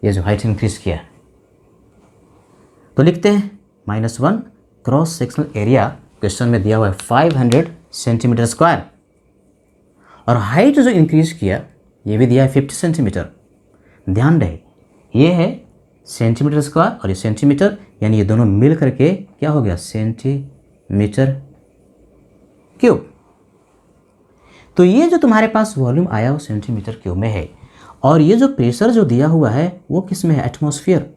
ये जो हाइट इंक्रीज किया तो लिखते हैं -1 क्रॉस सेक्शनल एरिया, क्वेश्चन में दिया हुआ है 500 सेंटीमीटर स्क्वायर, और हाइट जो इंक्रीज किया ये भी दिया है 50 सेंटीमीटर। ध्यान रहे ये है सेंटीमीटर स्क्वायर और ये सेंटीमीटर, यानी ये दोनों मिल करके क्या हो गया, सेंटीमीटर क्यूब। तो ये जो तुम्हारे पास वॉल्यूम आया वो सेंटीमीटर क्यूब में है, और ये जो प्रेशर जो दिया हुआ है वो किस में है, एटमॉस्फेयर।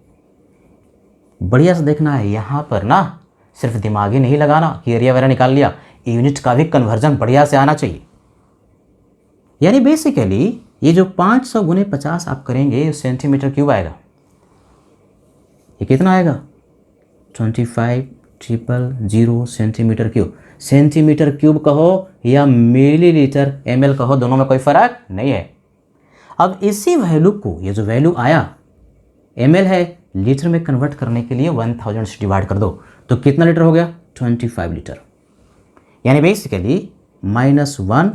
बढ़िया से देखना है यहाँ पर ना, सिर्फ दिमाग ही नहीं लगाना कि एरिया वगैरह निकाल लिया, यूनिट का भी कन्वर्जन बढ़िया से आना चाहिए। यानी बेसिकली ये जो 500 गुने 50 आप करेंगे सेंटीमीटर क्यूब आएगा। ये कितना आएगा, 25,000 सेंटीमीटर क्यूब। सेंटीमीटर क्यूब कहो या मिलीलीटर ml कहो, दोनों में कोई फर्क नहीं है। अब इसी वैल्यू को, ये जो वैल्यू आया ml है, लीटर में कन्वर्ट करने के लिए 1000 से डिवाइड कर दो तो कितना लीटर हो गया, 25 लीटर। यानी बेसिकली -1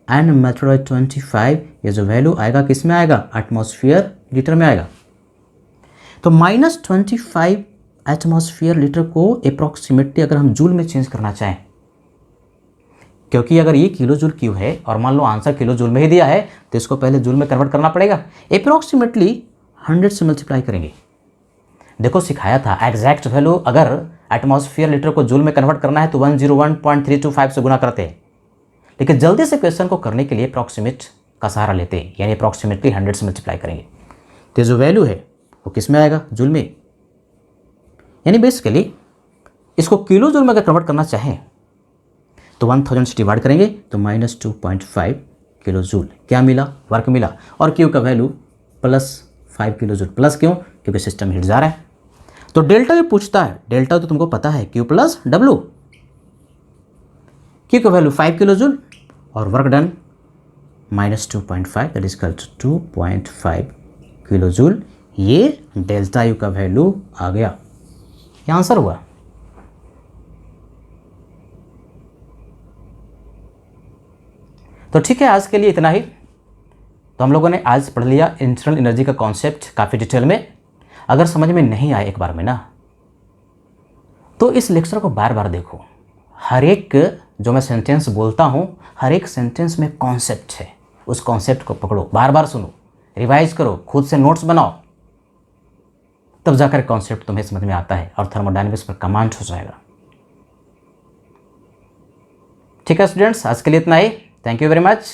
एंड मल्टीप्लाइड 25, ये जो वैल्यू आएगा किस में आएगा, एटमॉस्फेयर लीटर में आएगा। तो -25 एटमॉस्फेयर लीटर को अप्रॉक्सीमेटली अगर हम जूल में चेंज करना चाहें, क्योंकि अगर ये किलो जूल क्यू है और मान लो आंसर किलो जूल में ही दिया है तो इसको पहले जूल में कन्वर्ट करना पड़ेगा। अप्रॉक्सीमेटली 100 से मल्टीप्लाई करेंगे। देखो सिखाया था एग्जैक्ट वैल्यू अगर एटमॉस्फेयर लीटर को जूल में कन्वर्ट करना है तो 101.325 से गुना करते हैं, लेकिन जल्दी से क्वेश्चन को करने के लिए अप्रॉक्सीमेट का सहारा लेते हैं, यानी अप्रॉक्सीमेटली 100 से मल्टीप्लाई करेंगे, तो जो वैल्यू है वो किस में आएगा, जूल में। यानी बेसिकली इसको किलो जूल में अगर कन्वर्ट करना चाहें तो 1000 से डिवाइड करेंगे तो -2.5 किलो जूल क्या मिला, वर्क मिला। और क्यू का वैल्यू +5 किलो जूल। प्लस क्यों, क्योंकि सिस्टम हीट जा रहा है। तो डेल्टा भी पूछता है, डेल्टा तो तुमको पता है Q + W। Q का वैल्यू 5 किलो जूल और work done -2.5 that is equal to 2.5 kilo joule. ये डेल्टा U का वैल्यू आ गया, ये आंसर हुआ। तो ठीक है, आज के लिए इतना ही। तो हम लोगों ने आज पढ़ लिया इंटरनल एनर्जी का कॉन्सेप्ट काफ़ी डिटेल में। अगर समझ में नहीं आए एक बार में ना, तो इस लेक्चर को बार बार देखो। हर एक जो मैं सेंटेंस बोलता हूँ, हर एक सेंटेंस में कॉन्सेप्ट है, उस कॉन्सेप्ट को पकड़ो, बार बार सुनो, रिवाइज करो, खुद से नोट्स बनाओ, तब जाकर कॉन्सेप्ट तुम्हें समझ में आता है और थर्मोडायनेमिक्स पर कमांड हो जाएगा। ठीक है स्टूडेंट्स, आज के लिए इतना ही। Thank you very much.